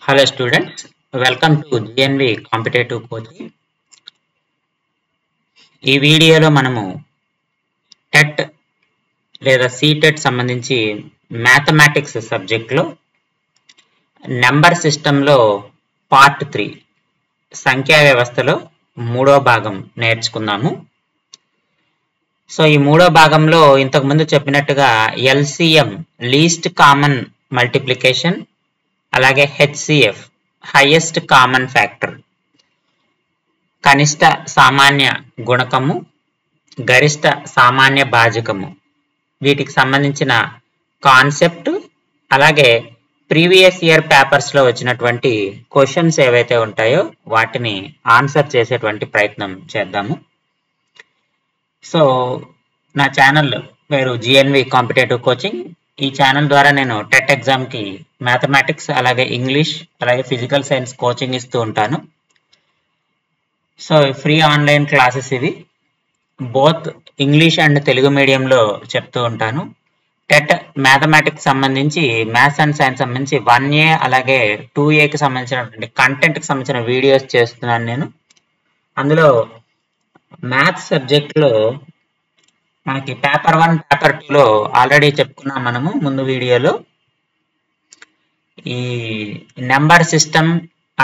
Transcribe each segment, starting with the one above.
Hello students, welcome to GNV Competitive Coaching. ఈ వీడియోలో మనము టెట్ లేదా సీటెట్ సంబంధించి మ్యాథమెటిక్స్ సబ్జెక్ట్లో నెంబర్ సిస్టంలో పార్ట్ 3 సంఖ్యా వ్యవస్థలో మూడో భాగం నేర్చుకుందాము. సో ఈ మూడో భాగంలో ఇంతకుముందు చెప్పినట్టుగా LCM లీస్ట్ కామన్ మల్టిప్లికేషన్, అలాగే HCF హైయెస్ట్ కామన్ ఫ్యాక్టర్, కనిష్ట సామాన్య గుణకము, గరిష్ట సామాన్య భాజకము, వీటికి సంబంధించిన కాన్సెప్ట్, అలాగే ప్రీవియస్ ఇయర్ పేపర్స్ లో వచ్చినటువంటి క్వశ్చన్స్ ఏవైతే ఉంటాయో వాటిని ఆన్సర్ చేసేటువంటి ప్రయత్నం చేద్దాము. సో నా ఛానల్ పేరు GNV కాంపిటేటివ్ కోచింగ్. ఈ ఛానల్ ద్వారా నేను టెట్ ఎగ్జామ్ కి మ్యాథమెటిక్స్, అలాగే ఇంగ్లీష్, అలాగే ఫిజికల్ సైన్స్ కోచింగ్ ఇస్తూ ఉంటాను. సో ఫ్రీ ఆన్లైన్ క్లాసెస్ ఇవి. బోత్ ఇంగ్లీష్ అండ్ తెలుగు మీడియంలో చెప్తూ ఉంటాను. టెట్ మ్యాథమెటిక్స్ సంబంధించి, మ్యాథ్స్ అండ్ సైన్స్ సంబంధించి 1A అలాగే 2Aకి సంబంధించినటువంటి కంటెంట్కి సంబంధించిన వీడియోస్ చేస్తున్నాను నేను. అందులో మ్యాథ్స్ సబ్జెక్ట్లో మనకి పేపర్ 1, పేపర్ 2లో ఆల్రెడీ చెప్పుకున్నాం మనము ముందు వీడియోలో. ఈ number system,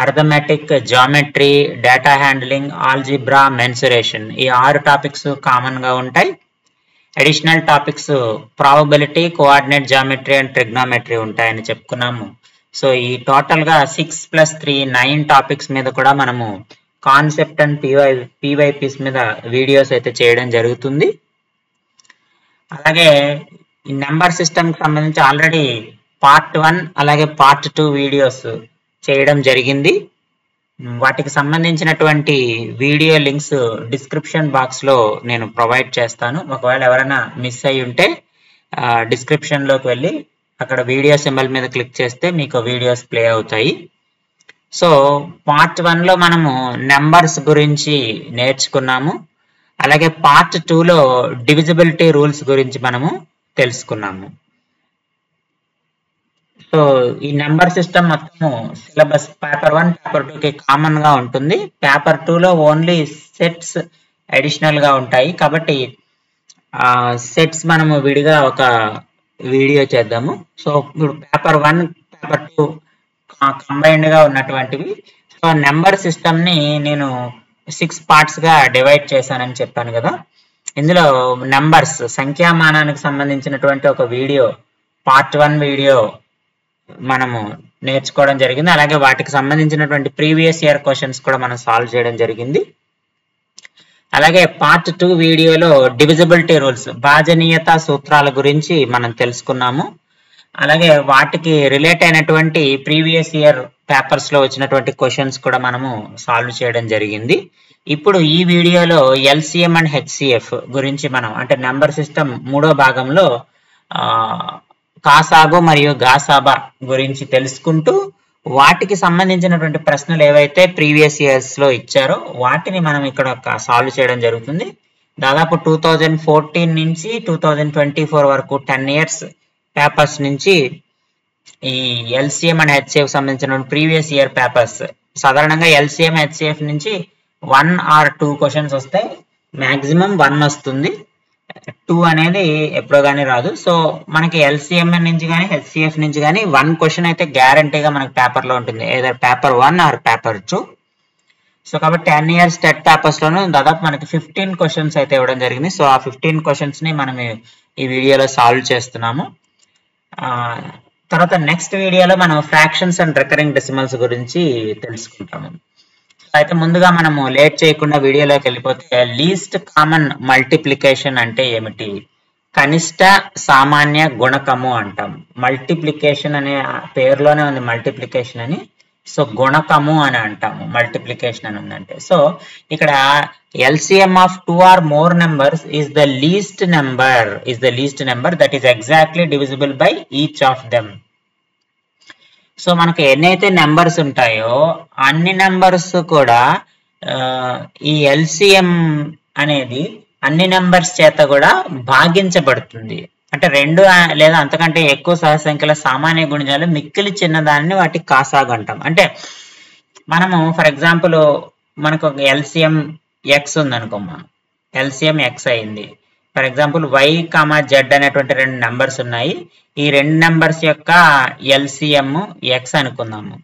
arithmetic, geometry, data handling, algebra, mensuration, ఈ 6 టాపిక్స్ కామన్ గా ఉంటాయి. Additional topics probability, coordinate geometry and trigonometry ఉంటాయని చెప్పుకున్నాము. సో ఈ టోటల్ గా 6+3 9 టాపిక్స్ మీద కూడా మనము కాన్సెప్ట్ అండ్ పీవైపీస్ మీద వీడియోస్ అయితే చేయడం జరుగుతుంది. అలాగే ఈ నెంబర్ సిస్టమ్ కి సంబంధించి ఆల్రెడీ పార్ట్ 1 అలాగే పార్ట్ 2 వీడియోస్ చేయడం జరిగింది. వాటికి సంబంధించినటువంటి వీడియో లింక్స్ డిస్క్రిప్షన్ బాక్స్ లో నేను ప్రొవైడ్ చేస్తాను. ఒకవేళ ఎవరైనా మిస్ అయ్యి ఉంటే డిస్క్రిప్షన్ లోకి వెళ్ళి అక్కడ వీడియో సింబల్ మీద క్లిక్ చేస్తే మీకు వీడియోస్ ప్లే అవుతాయి. సో పార్ట్ 1లో మనము నెంబర్స్ గురించి నేర్చుకున్నాము. అలాగే పార్ట్ 2లో డివిజిబిలిటీ రూల్స్ గురించి మనము తెలుసుకున్నాము. సో ఈ నెంబర్ సిస్టమ్ మొత్తము సిలబస్ పేపర్ 1, పేపర్ 2కి కామన్ గా ఉంటుంది. పేపర్ 2లో ఓన్లీ సెట్స్ అడిషనల్ గా ఉంటాయి. కాబట్టి సెట్స్ మనము విడిగా ఒక వీడియో చేద్దాము. సో ఇప్పుడు పేపర్ 1, పేపర్ 2 కంబైన్డ్ గా ఉన్నటువంటివి. సో నెంబర్ సిస్టమ్ ని నేను 6 పార్ట్స్ గా డివైడ్ చేశానని చెప్పాను కదా. ఇందులో నెంబర్స్, సంఖ్యామానానికి సంబంధించినటువంటి ఒక వీడియో, పార్ట్ 1 వీడియో మనము నేర్చుకోవడం జరిగింది. అలాగే వాటికి సంబంధించినటువంటి ప్రీవియస్ ఇయర్ క్వశ్చన్స్ కూడా మనం సాల్వ్ చేయడం జరిగింది. అలాగే పార్ట్ 2 వీడియోలో డివిజిబిలిటీ రూల్స్, భాజనీయత సూత్రాల గురించి మనం తెలుసుకున్నాము. అలాగే వాటికి రిలేట్ అయినటువంటి ప్రీవియస్ ఇయర్ పేపర్స్ లో వచ్చినటువంటి క్వశ్చన్స్ కూడా మనము సాల్వ్ చేయడం జరిగింది. ఇప్పుడు ఈ వీడియోలో LCM అండ్ HCF గురించి మనం, అంటే నెంబర్ సిస్టమ్ మూడో భాగంలో కాసాగు మరియు గాసాబా గురించి తెలుసుకుంటూ వాటికి సంబంధించినటువంటి ప్రశ్నలు ఏవైతే ప్రీవియస్ ఇయర్స్ లో ఇచ్చారో వాటిని మనం ఇక్కడ సాల్వ్ చేయడం జరుగుతుంది. దాదాపు 2014 నుంచి 2024 వరకు 10 ఇయర్స్ పేపర్స్ నుంచి ఈ LCM అండ్ HCF సంబంధించిన ప్రీవియస్ ఇయర్ పేపర్స్, సాధారణంగా LCM HCF నుంచి 1 or 2 క్వశ్చన్స్ వస్తాయి. మాక్సిమం 1 వస్తుంది, 2 అనేది ఎప్పుడో కానీ రాదు. సో మనకి LCM నుంచి కానీ HCF నుంచి కానీ 1 క్వశ్చన్ అయితే గ్యారంటీగా మనకి పేపర్ లో ఉంటుంది, either paper 1 are paper 2. So కాబట్టి 10 ఇయర్స్ టెట్ పేపర్స్ లోను దాదాపు మనకి 15 క్వశ్చన్స్ అయితే ఇవ్వడం జరిగింది. సో ఆ 15 క్వశ్చన్స్ ని మనం ఈ వీడియోలో సాల్వ్ చేస్తున్నాము. తర్వాత నెక్స్ట్ వీడియోలో మనం ఫ్రాక్షన్స్ అండ్ రికరింగ్ డెసిమల్స్ గురించి తెలుసుకుంటాము. అయితే ముందుగా మనము లేట్ చేయకుండా వీడియోలోకి వెళ్ళిపోతే, లీస్ట్ కామన్ మల్టిప్లికేషన్ అంటే ఏమిటి? కనిష్ట సామాన్య గుణకము అంటాం. మల్టిప్లికేషన్ అనే పేరులోనే ఉంది మల్టిప్లికేషన్ అని. సో గుణకము అని అంటాము, మల్టిప్లికేషన్ అని ఉందంటే. సో ఇక్కడ LCM of 2 or more numbers is the least number that is exactly divisible by each of them. So మనకు ఎన్నైతే నెంబర్స్ ఉంటాయో అన్ని నెంబర్స్ కూడా ఈ LCM అనేది అన్ని నెంబర్స్ చేత కూడా భాగించబడుతుంది. అంటే 2 లేదా అంతకంటే ఎక్కువ సహజ సంఖ్యల సామాన్య గుణిజాలు మిక్కిలి చిన్నదాన్ని వాటి కాసాగు అంటాం. అంటే మనము ఫర్ ఎగ్జాంపుల్ మనకు ఒక ఎల్సిఎం ఎక్స్ ఉంది అనుకోమ్మా, ఎల్సిఎం ఎక్స్ అయింది. For example y comma z అనేటువంటి 2 నెంబర్స్ ఉన్నాయి. ఈ 2 నెంబర్స్ యొక్క ఎల్సిఎం ఎక్స్ అనుకుందాము.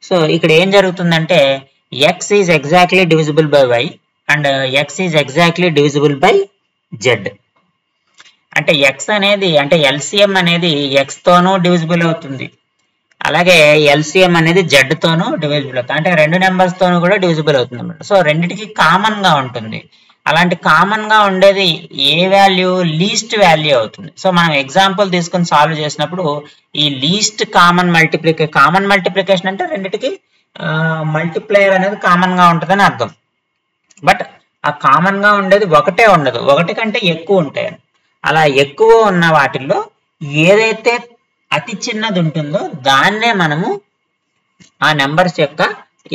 సో ఇక్కడ ఏం జరుగుతుందంటే x is exactly divisible by y and x is exactly divisible by z. అంటే ఎక్స్ అనేది అంటే ఎల్సిఎం అనేది ఎక్స్ తోనూ డివిజిబుల్ అవుతుంది, అలాగే ఎల్సిఎం అనేది జెడ్ తోనూ డివిజిబుల్ అవుతుంది. అంటే 2 నెంబర్స్ తోనూ కూడా డివిజిబుల్ అవుతుంది అన్నమాట. సో రెండిటికి కామన్ గా ఉంటుంది. అలాంటి కామన్ గా ఉండేది ఏ వాల్యూ? లీస్ట్ వాల్యూ అవుతుంది. సో మనం ఎగ్జాంపుల్ తీసుకొని సాల్వ్ చేసినప్పుడు ఈ లీస్ట్ కామన్ మల్టిప్లికేషన్ అంటే రెండిటికి మల్టిప్లయర్ అనేది కామన్ గా ఉంటుందని అర్థం. బట్ ఆ కామన్ గా ఉండేది ఒకటే ఉండదు, ఒకటి కంటే ఎక్కువ ఉంటాయి. అలా ఎక్కువ ఉన్న వాటిల్లో ఏదైతే అతి చిన్నది ఉంటుందో దాన్నే మనము ఆ నెంబర్స్ యొక్క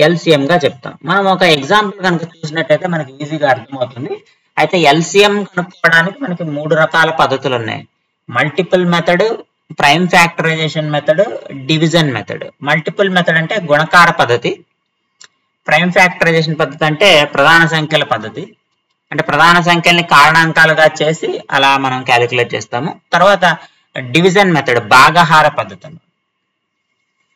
ఎల్సిఎం గా చెప్తాం. మనం ఒక ఎగ్జాంపుల్ కనుక చూసినట్టయితే మనకి ఈజీగా అర్థమవుతుంది. అయితే ఎల్సిఎం కనుక్కోవడానికి మనకి 3 రకాల పద్ధతులు ఉన్నాయి. Multiple method, prime factorisation method, division method. Multiple method అంటే గుణకార పద్ధతి, ప్రైమ్ ఫ్యాక్టరైజేషన్ పద్ధతి అంటే ప్రధాన సంఖ్యల పద్ధతి, అంటే ప్రధాన సంఖ్యల్ని కారణాంకాలుగా చేసి అలా మనం క్యాలిక్యులేట్ చేస్తాము. తర్వాత డివిజన్ మెథడ్ భాగహార పద్ధతి.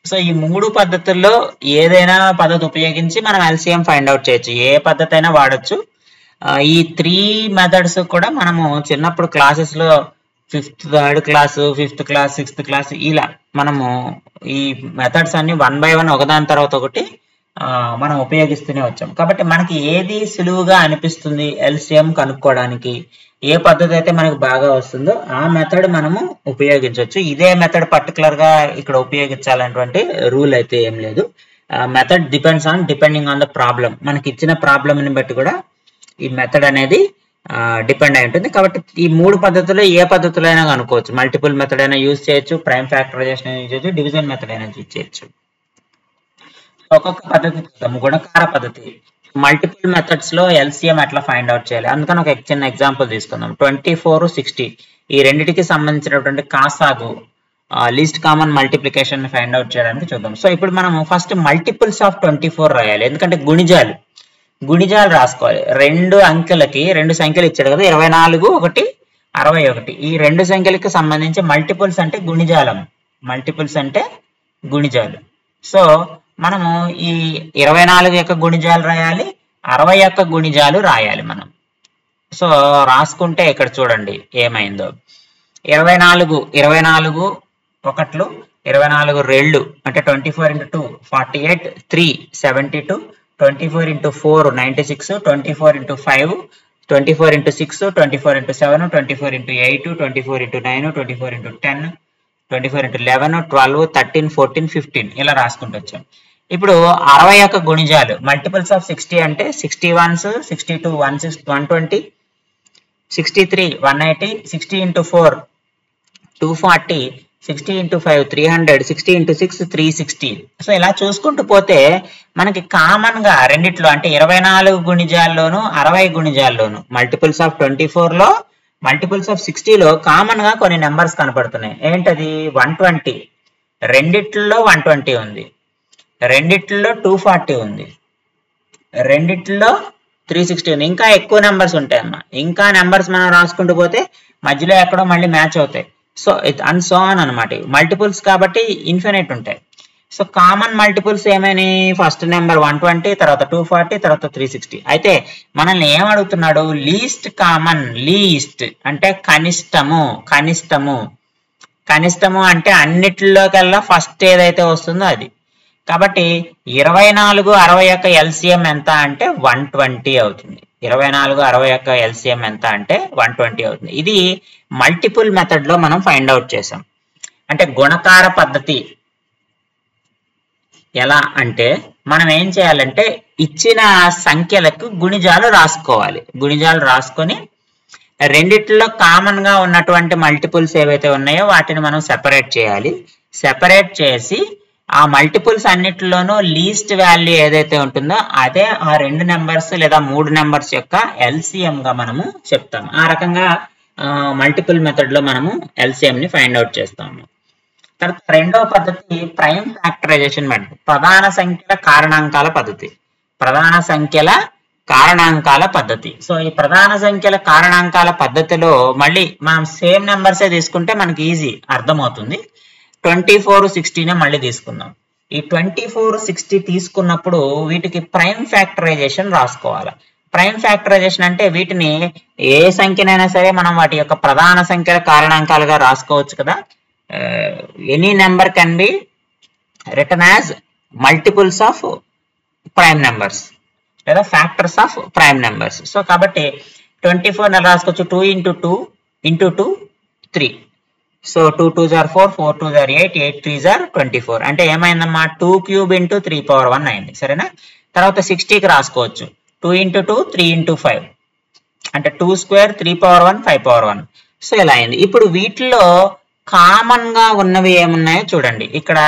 సో ఈ 3 పద్ధతుల్లో ఏదైనా పద్ధతి ఉపయోగించి మనం ఎల్సిఎం ఫైండ్ అవుట్ చేయొచ్చు, ఏ పద్ధతి అయినా వాడచ్చు. ఈ 3 మెథడ్స్ కూడా మనము చిన్నప్పుడు క్లాసెస్ లో 3rd class, 5th class, 6th class ఇలా మనము ఈ మెథడ్స్ అన్ని 1 by 1 ఒకదాని తర్వాత ఒకటి మనం ఉపయోగిస్తూనే వచ్చాం. కాబట్టి మనకి ఏది సులువుగా అనిపిస్తుంది ఎల్సిఎం కనుక్కోవడానికి, ఏ పద్ధతి అయితే మనకు బాగా వస్తుందో ఆ మెథడ్ మనము ఉపయోగించవచ్చు. ఇదే మెథడ్ పర్టికులర్ గా ఇక్కడ ఉపయోగించాలనేటువంటి రూల్ అయితే ఏం లేదు. Method depending on the problem. మనకి ఇచ్చిన ప్రాబ్లం ని బట్టి కూడా ఈ మెథడ్ అనేది డిపెండ్ అయి ఉంటుంది. కాబట్టి ఈ 3 పద్ధతుల్లో ఏ పద్ధతిలో అయినా కనుక్కోవచ్చు. మల్టిపుల్ మెథడ్ అయినా యూజ్ చేయొచ్చు, ప్రైమ్ ఫ్యాక్టరైజేషన్ అయినా యూజ్ చేయొచ్చు, డివిజన్ మెథడ్ అయినా యూజ్ చేయొచ్చు. ఒక్కొక్క పద్ధతి చూద్దాం. గుణకార పద్ధతి. మల్టిపుల్ మెథడ్స్ లో ఎల్సిఎం ఎట్లా ఫైండ్ అవుట్ చేయాలి, అందుకని ఒక చిన్న ఎగ్జాంపుల్ తీసుకుందాం. 24, 60 ఈ రెండింటికి సంబంధించినటువంటి కాసాగు least common multiplication find out చేయడానికి చూద్దాం. సో ఇప్పుడు మనం ఫస్ట్ మల్టిపుల్స్ ఆఫ్ 24 రాయాలి, ఎందుకంటే గుణిజాలు రాసుకోవాలి. 2 అంకెలకి 2 సంఖ్యలు ఇచ్చాడు కదా, 24, 1, 61. ఈ 2 సంఖ్యలకి సంబంధించి మల్టిపుల్స్ అంటే గుణిజాలు. సో మనము ఈ 24 యొక్క గుణిజాలు రాయాలి, 60 యొక్క గుణిజాలు రాయాలి మనం. సో రాసుకుంటే ఇక్కడ చూడండి ఏమైందో. 24 ఒకట్లు, 24 2 అంటే 24 into 2 48, 3 72, 24 into 4 96, 24 into 5 24 into 6, 24 into 7, 24 into 8, 24 into 9, 24 into 10, 24 into 11, 12, 13, 14, 15 ఇలా రాసుకుంటూ వచ్చాం. ఇప్పుడు 60 యొక్క గుణిజాలు మల్టిపుల్స్ ఆఫ్ 60 అంటే 61s, 62 120, 63 180, 60 into 4 240, 60 into 5 300, 60 into 6 360. So ఇలా చూసుకుంటూ పోతే మనకి కామన్ గా రెండిట్లో అంటే 24 గుణిజాల్లోను 60 గుణిజాల్లోను మల్టిపుల్స్ ఆఫ్ 24 లో మల్టిపుల్స్ ఆఫ్ 60 లో కామన్ గా కొన్ని నెంబర్స్ కనపడుతున్నాయి. ఏంటది? 120. రెండిట్లో 120 ఉంది, రెండిట్లో 240 ఉంది, రెండిట్లో 360 ఉంది. ఇంకా ఎక్కువ నెంబర్స్ ఉంటాయమ్మా. ఇంకా నెంబర్స్ మనం రాసుకుంటూ పోతే మధ్యలో ఎక్కడో మళ్ళీ మ్యాచ్ అవుతాయి. సో అండ్ సో ఆన్ అనమాట. మల్టిపుల్స్ కాబట్టి ఇన్ఫినిట్ ఉంటాయి. సో కామన్ మల్టిపుల్స్ ఏమైనా ఫస్ట్ నెంబర్ 120, తర్వాత 240, తర్వాత 360. అయితే మనల్ని ఏం అడుగుతున్నాడు? Least common. లీస్ట్ అంటే కనిష్టము అంటే అన్నిటిలోకెల్లా ఫస్ట్ ఏదైతే వస్తుందో అది. కాబట్టి 24 60 యొక్క ఎల్సిఎం ఎంత అంటే 120 అవుతుంది. 24 60 యొక్క ఎల్సిఎం ఎంత అంటే 120 అవుతుంది. ఇది మల్టిపుల్ మెథడ్ లో మనం ఫైండ్ అవుట్ చేసాం. అంటే గుణకార పద్ధతి ఎలా అంటే మనం ఏం చేయాలంటే ఇచ్చిన సంఖ్యలకు గుణిజాలు రాసుకోవాలి. గుణిజాలు రాసుకొని రెండిట్లో కామన్ గా ఉన్నటువంటి మల్టిపుల్స్ ఏవైతే ఉన్నాయో వాటిని మనం సెపరేట్ చేయాలి. సెపరేట్ చేసి ఆ మల్టిపుల్స్ అన్నిటిలోనూ లీస్ట్ వాల్యూ ఏదైతే ఉంటుందో అదే ఆ 2 నెంబర్స్ లేదా 3 నెంబర్స్ యొక్క ఎల్సిఎం గా మనము చెప్తాం. ఆ రకంగా మల్టిపుల్ మెథడ్ లో మనము ఎల్సిఎం ని ఫైండ్ అవుట్ చేస్తాము. తర్వాత రెండవ పద్ధతి ప్రైమ్ ఫ్యాక్టరైజేషన్ మెథడ్, ప్రధాన సంఖ్యల కారణాంకాల పద్ధతి. ప్రధాన సంఖ్యల కారణాంకాల పద్ధతి. సో ఈ ప్రధాన సంఖ్యల కారణాంకాల పద్ధతిలో మళ్ళీ మనం సేమ్ నెంబర్సే తీసుకుంటే మనకి ఈజీ అర్థమవుతుంది. 24, 16 మళ్ళీ తీసుకుందాం. ఈ 24, 60 తీసుకున్నప్పుడు వీటికి ప్రైమ్ ఫ్యాక్టరైజేషన్ రాసుకోవాలి. ప్రైమ్ ఫ్యాక్టరైజేషన్ అంటే వీటిని ఏ సంఖ్యనైనా సరే మనం వాటి యొక్క ప్రధాన సంఖ్యల కారణాంకాలుగా రాసుకోవచ్చు కదా. Any number can be return as multiples of prime numbers లేదా factors of prime numbers. So కాబట్టి 24 రాసుకోవచ్చు 2 into 2 into 2 3. So 2 2s are 4, 4 2s are 8, 8 3s are 24. అంటే ఏమైందమ్మా 2 cube into 3 power 1 అయింది. సరేనా. తర్వాత 60కి రాసుకోవచ్చు 2 into 2 3 into 5 అంటే 2 square 3 power 1 5 power 1. సో ఇలా అయింది. ఇప్పుడు వీటిలో కామన్ గా ఉన్నవి ఏమున్నాయో చూడండి. ఇక్కడ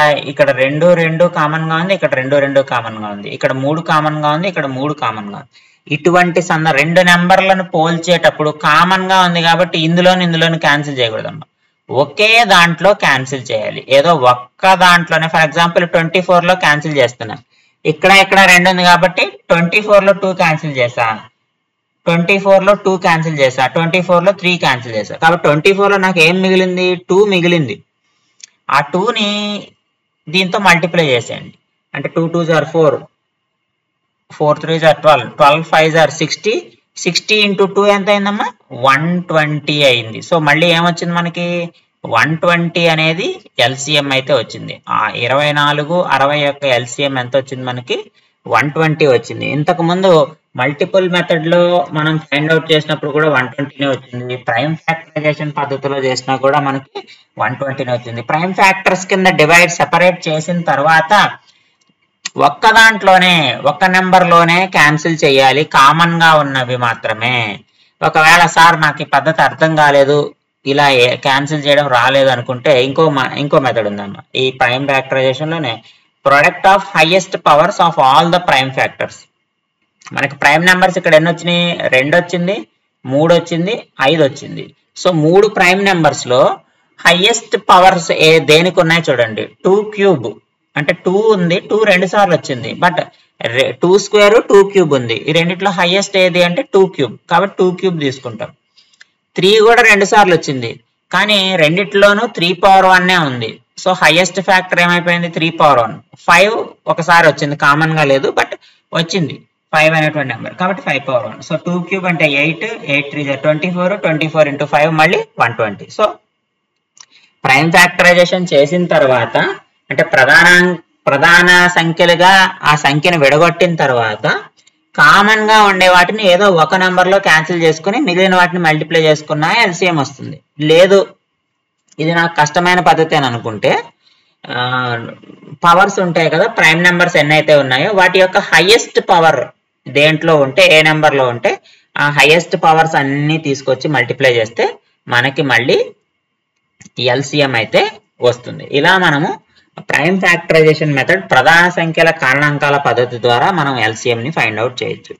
2 2 కామన్ గా ఉంది, ఇక్కడ 2 2 కామన్ గా ఉంది, ఇక్కడ 3 కామన్ గా ఉంది, ఇక్కడ 3 కామన్ గా ఉంది. ఇటువంటి రెండు నెంబర్లను పోల్చేటప్పుడు కామన్ గా ఉంది కాబట్టి ఇందులోని క్యాన్సిల్ చేయకూడదమ్మా, ఒకే దాంట్లో క్యాన్సిల్ చేయాలి. ఏదో ఒక్క దాంట్లోనే ఫర్ ఎగ్జాంపుల్ 24 లో క్యాన్సిల్ చేస్తున్నా, ఇక్కడ 2 ఉంది కాబట్టి 24 లో 2 క్యాన్సిల్ చేసా, 24 లో 2 క్యాన్సిల్ చేసా, 24 లో 3 క్యాన్సిల్ చేసా. కాబట్టి 24 లో నాకు ఏం మిగిలింది 2 మిగిలింది. ఆ 2ని దీంతో మల్టిప్లై చేసేయండి. అంటే 2 2s are 4, 4 3s are 12, 12 5s are 60, 60 into 2 ఎంత అయిందమ్మా 120 అయింది. సో మళ్ళీ ఏమొచ్చింది మనకి 120 అనేది ఎల్సిఎం అయితే వచ్చింది. ఆ 24 60 యొక్క ఎల్సిఎం ఎంత వచ్చింది మనకి 120 వచ్చింది. ఇంతకు ముందు మల్టిపుల్ మెథడ్ లో మనం ఫైండ్ అవుట్ చేసినప్పుడు కూడా 120 వచ్చింది. ప్రైమ్ ఫ్యాక్టరైజేషన్ పద్ధతిలో చేసినా కూడా మనకి 120 వచ్చింది. ప్రైమ్ ఫ్యాక్టర్స్ కింద డివైడ్ సెపరేట్ చేసిన తర్వాత ఒక్క దాంట్లోనే ఒక్క నెంబర్ లోనే క్యాన్సిల్ చేయాలి, కామన్ గా ఉన్నవి మాత్రమే. ఒకవేళ సార్ నాకు ఈ పద్ధతి అర్థం కాలేదు, ఇలా క్యాన్సిల్ చేయడం రాలేదు అనుకుంటే ఇంకో మెథడ్ ఉందమ్మా. ఈ ప్రైమ్ ఫ్యాక్టరైజేషన్ లోనే product of highest powers of all the prime factors. మనకి ప్రైమ్ నెంబర్స్ ఇక్కడ ఎన్ని వచ్చినాయి 2 వచ్చింది, 3 వచ్చింది, 5 వచ్చింది. సో 3 ప్రైమ్ నెంబర్స్ లో హైయెస్ట్ పవర్స్ దేనికి ఉన్నాయి చూడండి. 2 క్యూబ్ అంటే 2 ఉంది, 2 2 సార్లు వచ్చింది. బట్ 2 స్క్వేర్ 2 క్యూబ్ ఉంది. ఈ రెండిట్లో హైయెస్ట్ ఏది అంటే 2 క్యూబ్, కాబట్టి 2 క్యూబ్ తీసుకుంటాం. 3 కూడా 2 సార్లు వచ్చింది, కానీ రెండిట్లోనూ 3 power 1 ఉంది. సో హైయెస్ట్ ఫ్యాక్టర్ ఏమైపోయింది 3 power 1. 5 ఒకసారి వచ్చింది, కామన్ గా లేదు బట్ వచ్చింది 5 అనేటువంటి నెంబర్, కాబట్టి 5 power 1. సో 2 క్యూబ్ అంటే 8, 8 3 24, 24 into 5 మళ్ళీ 120. సో ప్రైమ్ ఫ్యాక్టరైజేషన్ చేసిన తర్వాత అంటే ప్రధాన సంఖ్యలుగా ఆ సంఖ్యను విడగొట్టిన తర్వాత కామన్ గా ఉండే వాటిని ఏదో ఒక నెంబర్ లో క్యాన్సిల్ చేసుకుని మిగిలిన వాటిని మల్టిప్లై చేసుకున్నా ఎల్సిఎం వస్తుంది. లేదు ఇది నాకు కష్టమైన పద్ధతి అని అనుకుంటే పవర్స్ ఉంటాయి కదా, ప్రైమ్ నెంబర్స్ ఎన్నైతే ఉన్నాయో వాటి యొక్క హైయెస్ట్ పవర్ దేంట్లో ఉంటే ఏ నెంబర్ లో ఉంటే ఆ హైయెస్ట్ పవర్స్ అన్ని తీసుకొచ్చి మల్టిప్లై చేస్తే మనకి మళ్ళీ ఎల్సిఎం అయితే వస్తుంది. ఇలా మనము ప్రైమ్ ఫ్యాక్టరైజేషన్ మెథడ్ ప్రధాన సంఖ్యల కారణాంకాల పద్ధతి ద్వారా మనం ఎల్సిఎం ని ఫైండ్ అవుట్ చేయొచ్చు.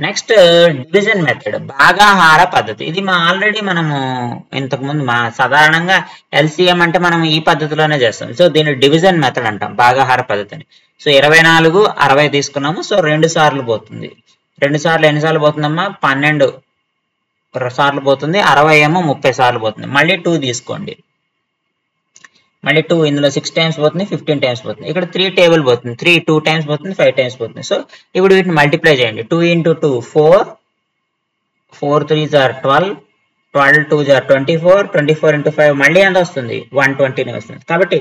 నెక్స్ట్ డివిజన్ మెథడ్, భాగాహార పద్ధతి. ఇది ఆల్రెడీ మనము ఇంతకుముందు సాధారణంగా ఎల్సిఎం అంటే మనం ఈ పద్ధతిలోనే చేస్తాం. సో దీన్ని డివిజన్ మెథడ్ అంటాం, భాగాహార పద్ధతిని. సో 24 60 తీసుకున్నాము. సో 2 సార్లు పోతుంది. 2 సార్లు ఎన్నిసార్లు పోతుందమ్మా 12 సార్లు పోతుంది. 60 ఏమో 30 సార్లు పోతుంది. మళ్ళీ 2 తీసుకోండి, మళ్ళీ 2 ఇందులో 6 టైమ్స్ పోతుంది, 15 టైమ్స్ పోతుంది. ఇక్కడ 3 టేబుల్ పోతుంది, 3 2 టైమ్స్ పోతుంది, 5 టైమ్స్ పోతుంది. సో ఇప్పుడు వీటిని మల్టిప్లై చేయండి. 2 into 2 4, 4 3s are 12, 12 2s are 24, 24 into 5 మళ్ళీ ఎంత వస్తుంది 120 వస్తుంది. కాబట్టి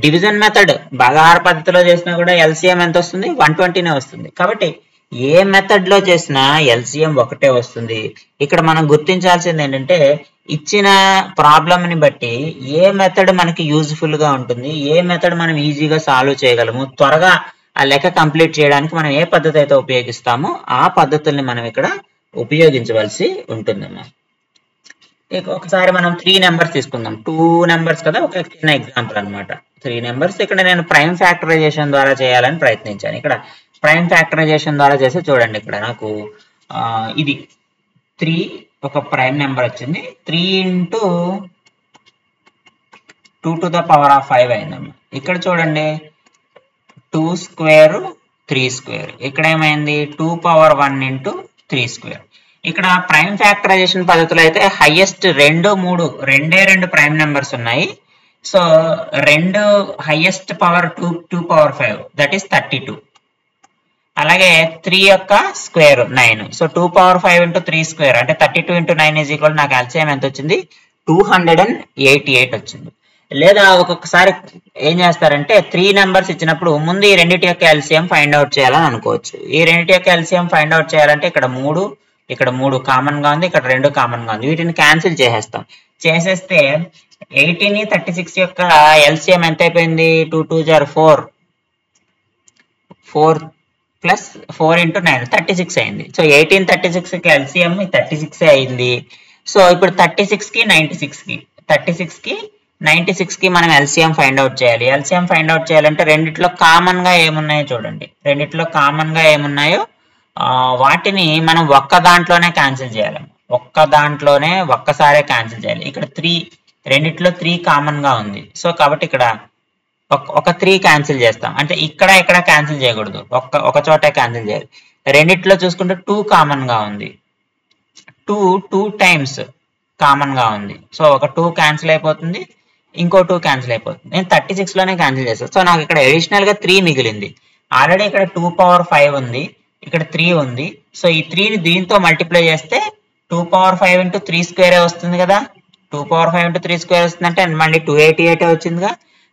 డివిజన్ మెథడ్ భాగాహార పద్ధతిలో చేసినా కూడా ఎల్సిఎం ఎంత వస్తుంది 120 వస్తుంది. కాబట్టి ఏ మెథడ్ లో చేసినా ఎల్సిఎం ఒకటే వస్తుంది. ఇక్కడ మనం గుర్తించాల్సింది ఏంటంటే ఇచ్చిన ప్రాబ్లమ్ ని బట్టి ఏ మెథడ్ మనకి యూజ్ఫుల్ గా ఉంటుంది, ఏ మెథడ్ మనం ఈజీగా సాల్వ్ చేయగలము, త్వరగా ఆ లెక్క కంప్లీట్ చేయడానికి మనం ఏ పద్ధతి అయితే ఉపయోగిస్తామో ఆ పద్ధతుల్ని మనం ఇక్కడ ఉపయోగించవలసి ఉంటుందమ్మా. ఒకసారి మనం 3 నెంబర్స్ తీసుకుందాం. 2 నెంబర్స్ కదా, ఒక చిన్న ఎగ్జాంపుల్ అనమాట. 3 నెంబర్స్ ఇక్కడ నేను ప్రైమ్ ఫ్యాక్టరైజేషన్ ద్వారా చేయాలని ప్రయత్నించాను. ఇక్కడ ప్రైమ్ ఫ్యాక్టరైజేషన్ ద్వారా చేస్తే చూడండి, ఇక్కడ నాకు ఇది 3 ఒక ప్రైమ్ నెంబర్ వచ్చింది. 3 into 2 to the power of 5 అయిందమ్మా. ఇక్కడ చూడండి 2 square 3 square. ఇక్కడ ఏమైంది 2 power 1 into 3 square. ఇక్కడ ప్రైమ్ ఫ్యాక్టరైజేషన్ పద్ధతిలో అయితే హైయెస్ట్ 2 3 రెండు ప్రైమ్ నెంబర్స్ ఉన్నాయి. సో రెండు highest power 2 power 5 that is 32. అలాగే 3 యొక్క square 9. So 2 power 5 into 3 square అంటే 32 into 9 ఈజ్ ఈక్వల్ నాకు ఎల్సిఎం ఎంత వచ్చింది 288 వచ్చింది. లేదా ఒక్కొక్కసారి ఏం చేస్తారంటే 3 నెంబర్స్ ఇచ్చినప్పుడు ముందు ఈ రెండింటి యొక్క ఎల్సిఎం ఫైండ్ అవుట్ చేయాలని అనుకోవచ్చు. ఈ రెండింటి యొక్క ఎల్సిఎం ఫైండ్ అవుట్ చేయాలంటే ఇక్కడ 3 కామన్ గా ఉంది, ఇక్కడ 2 కామన్ గా ఉంది. వీటిని క్యాన్సిల్ చేసేస్తాం. చేసేస్తే 18 36 యొక్క ఎల్సిఎం ఎంత అయిపోయింది 2 2 4 ప్లస్ 4 into 9 36 అయింది. సో 18 36 కి ఎల్సిఎం 36 అయింది. సో ఇప్పుడు 36 కి 96 కి మనం ఎల్సిఎం ఫైండ్ అవుట్ చేయాలి. ఎల్సిఎం ఫైండ్ అవుట్ చేయాలంటే రెండిట్లో కామన్ గా ఏమున్నాయో చూడండి. రెండిట్లో కామన్ గా ఏమున్నాయో వాటిని మనం ఒక్క దాంట్లోనే క్యాన్సిల్ చేయాలి. ఒక్కసారే క్యాన్సిల్ చేయాలి. ఇక్కడ 3 రెండిట్లో 3 కామన్ గా ఉంది. సో కాబట్టి ఇక్కడ ఒక 3 క్యాన్సిల్ చేస్తాం. అంటే ఇక్కడ క్యాన్సిల్ చేయకూడదు, ఒక చోటే క్యాన్సిల్ చేయాలి. రెండిట్లో చూసుకుంటే 2 కామన్ గా ఉంది. 2 టైమ్స్ కామన్ గా ఉంది. సో ఒక 2 క్యాన్సిల్ అయిపోతుంది, ఇంకో 2 క్యాన్సిల్ అయిపోతుంది. నేను 36 లోనే క్యాన్సిల్ చేస్తాను. సో నాకు ఇక్కడ అడిషనల్ గా 3 మిగిలింది. ఆల్రెడీ ఇక్కడ 2 power 5 ఉంది, ఇక్కడ 3 ఉంది. సో ఈ 3ని దీంతో మల్టిప్లై చేస్తే 2 power 5 into 3 స్క్వేర్ వస్తుంది కదా. 2 power 5 into 3 స్క్వేర్ వస్తుందంటే మళ్ళీ 288 వచ్చిందిగా.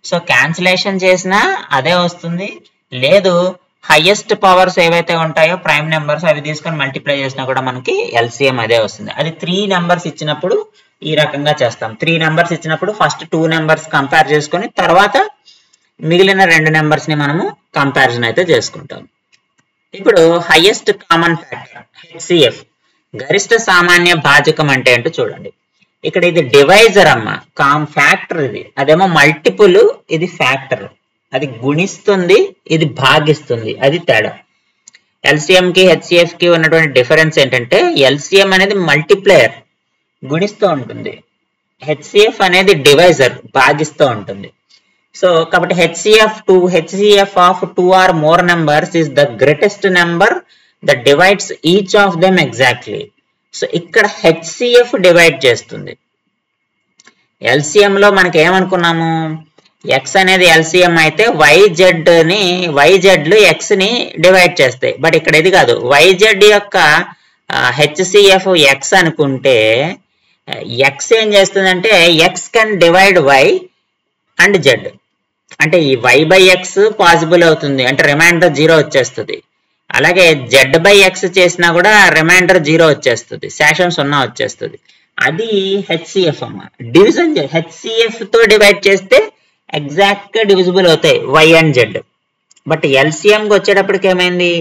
సో క్యాన్సిలేషన్ చేసినా అదే వస్తుంది. లేదు హైయెస్ట్ పవర్స్ ఏవైతే ఉంటాయో ప్రైమ్ నెంబర్స్ అవి తీసుకొని మల్టిప్లై చేసినా కూడా మనకి ఎల్సిఎం అదే వస్తుంది. అది 3 నెంబర్స్ ఇచ్చినప్పుడు ఈ రకంగా చేస్తాం. 3 నెంబర్స్ ఇచ్చినప్పుడు ఫస్ట్ 2 నెంబర్స్ కంపేర్ చేసుకొని తర్వాత మిగిలిన 2 నెంబర్స్ ని మనము కంపారిజన్ అయితే చేసుకుంటాం. ఇప్పుడు హైయెస్ట్ కామన్ ఫ్యాక్టర్ హెచ్సిఎఫ్ గరిష్ట సామాన్య భాజకం అంటే ఏంటో చూడండి. ఇక్కడ ఇది డివైజర్ అమ్మ, ఫ్యాక్టర్ ఇది, అదేమో మల్టిపుల్, ఇది ఫ్యాక్టర్. అది గుణిస్తుంది, ఇది భాగిస్తుంది, అది తేడా. ఎల్సిఎం కి హెచ్సిఎఫ్ కి ఉన్నటువంటి డిఫరెన్స్ ఏంటంటే ఎల్సిఎం అనేది మల్టిప్లేయర్, గుణిస్తూ ఉంటుంది. హెచ్సిఎఫ్ అనేది డివైజర్, భాగిస్తూ ఉంటుంది. సో కాబట్టి HCF of 2 or more numbers is the greatest number that divides each of them exactly. So ఇక్కడ హెచ్సిఎఫ్ డివైడ్ చేస్తుంది. ఎల్సిఎం లో మనకి ఏమనుకున్నాము, ఎక్స్ అనేది ఎల్సిఎం అయితే వైజెడ్లు ఎక్స్ ని డివైడ్ చేస్తాయి. బట్ ఇక్కడ ఇది కాదు. వైజెడ్ యొక్క హెచ్సిఎఫ్ ఎక్స్ అనుకుంటే ఎక్స్ ఏం చేస్తుందంటే x can divide y and z. అంటే ఈ వై బై ఎక్స్ పాసిబుల్ అవుతుంది, అంటే రిమైండర్ 0 వచ్చేస్తుంది. అలాగే జెడ్ బై ఎక్స్ చేసినా కూడా రిమైండర్ 0 వచ్చేస్తుంది, శేషం 0 వచ్చేస్తుంది. అది హెచ్సిఎఫ్ అమ్మ. డివిజన్ హెచ్సిఎఫ్ తో డివైడ్ చేస్తే ఎగ్జాక్ట్ గా డివిజిబుల్ అవుతాయి y and z. But LCM కి వచ్చేటప్పటికి ఏమైంది,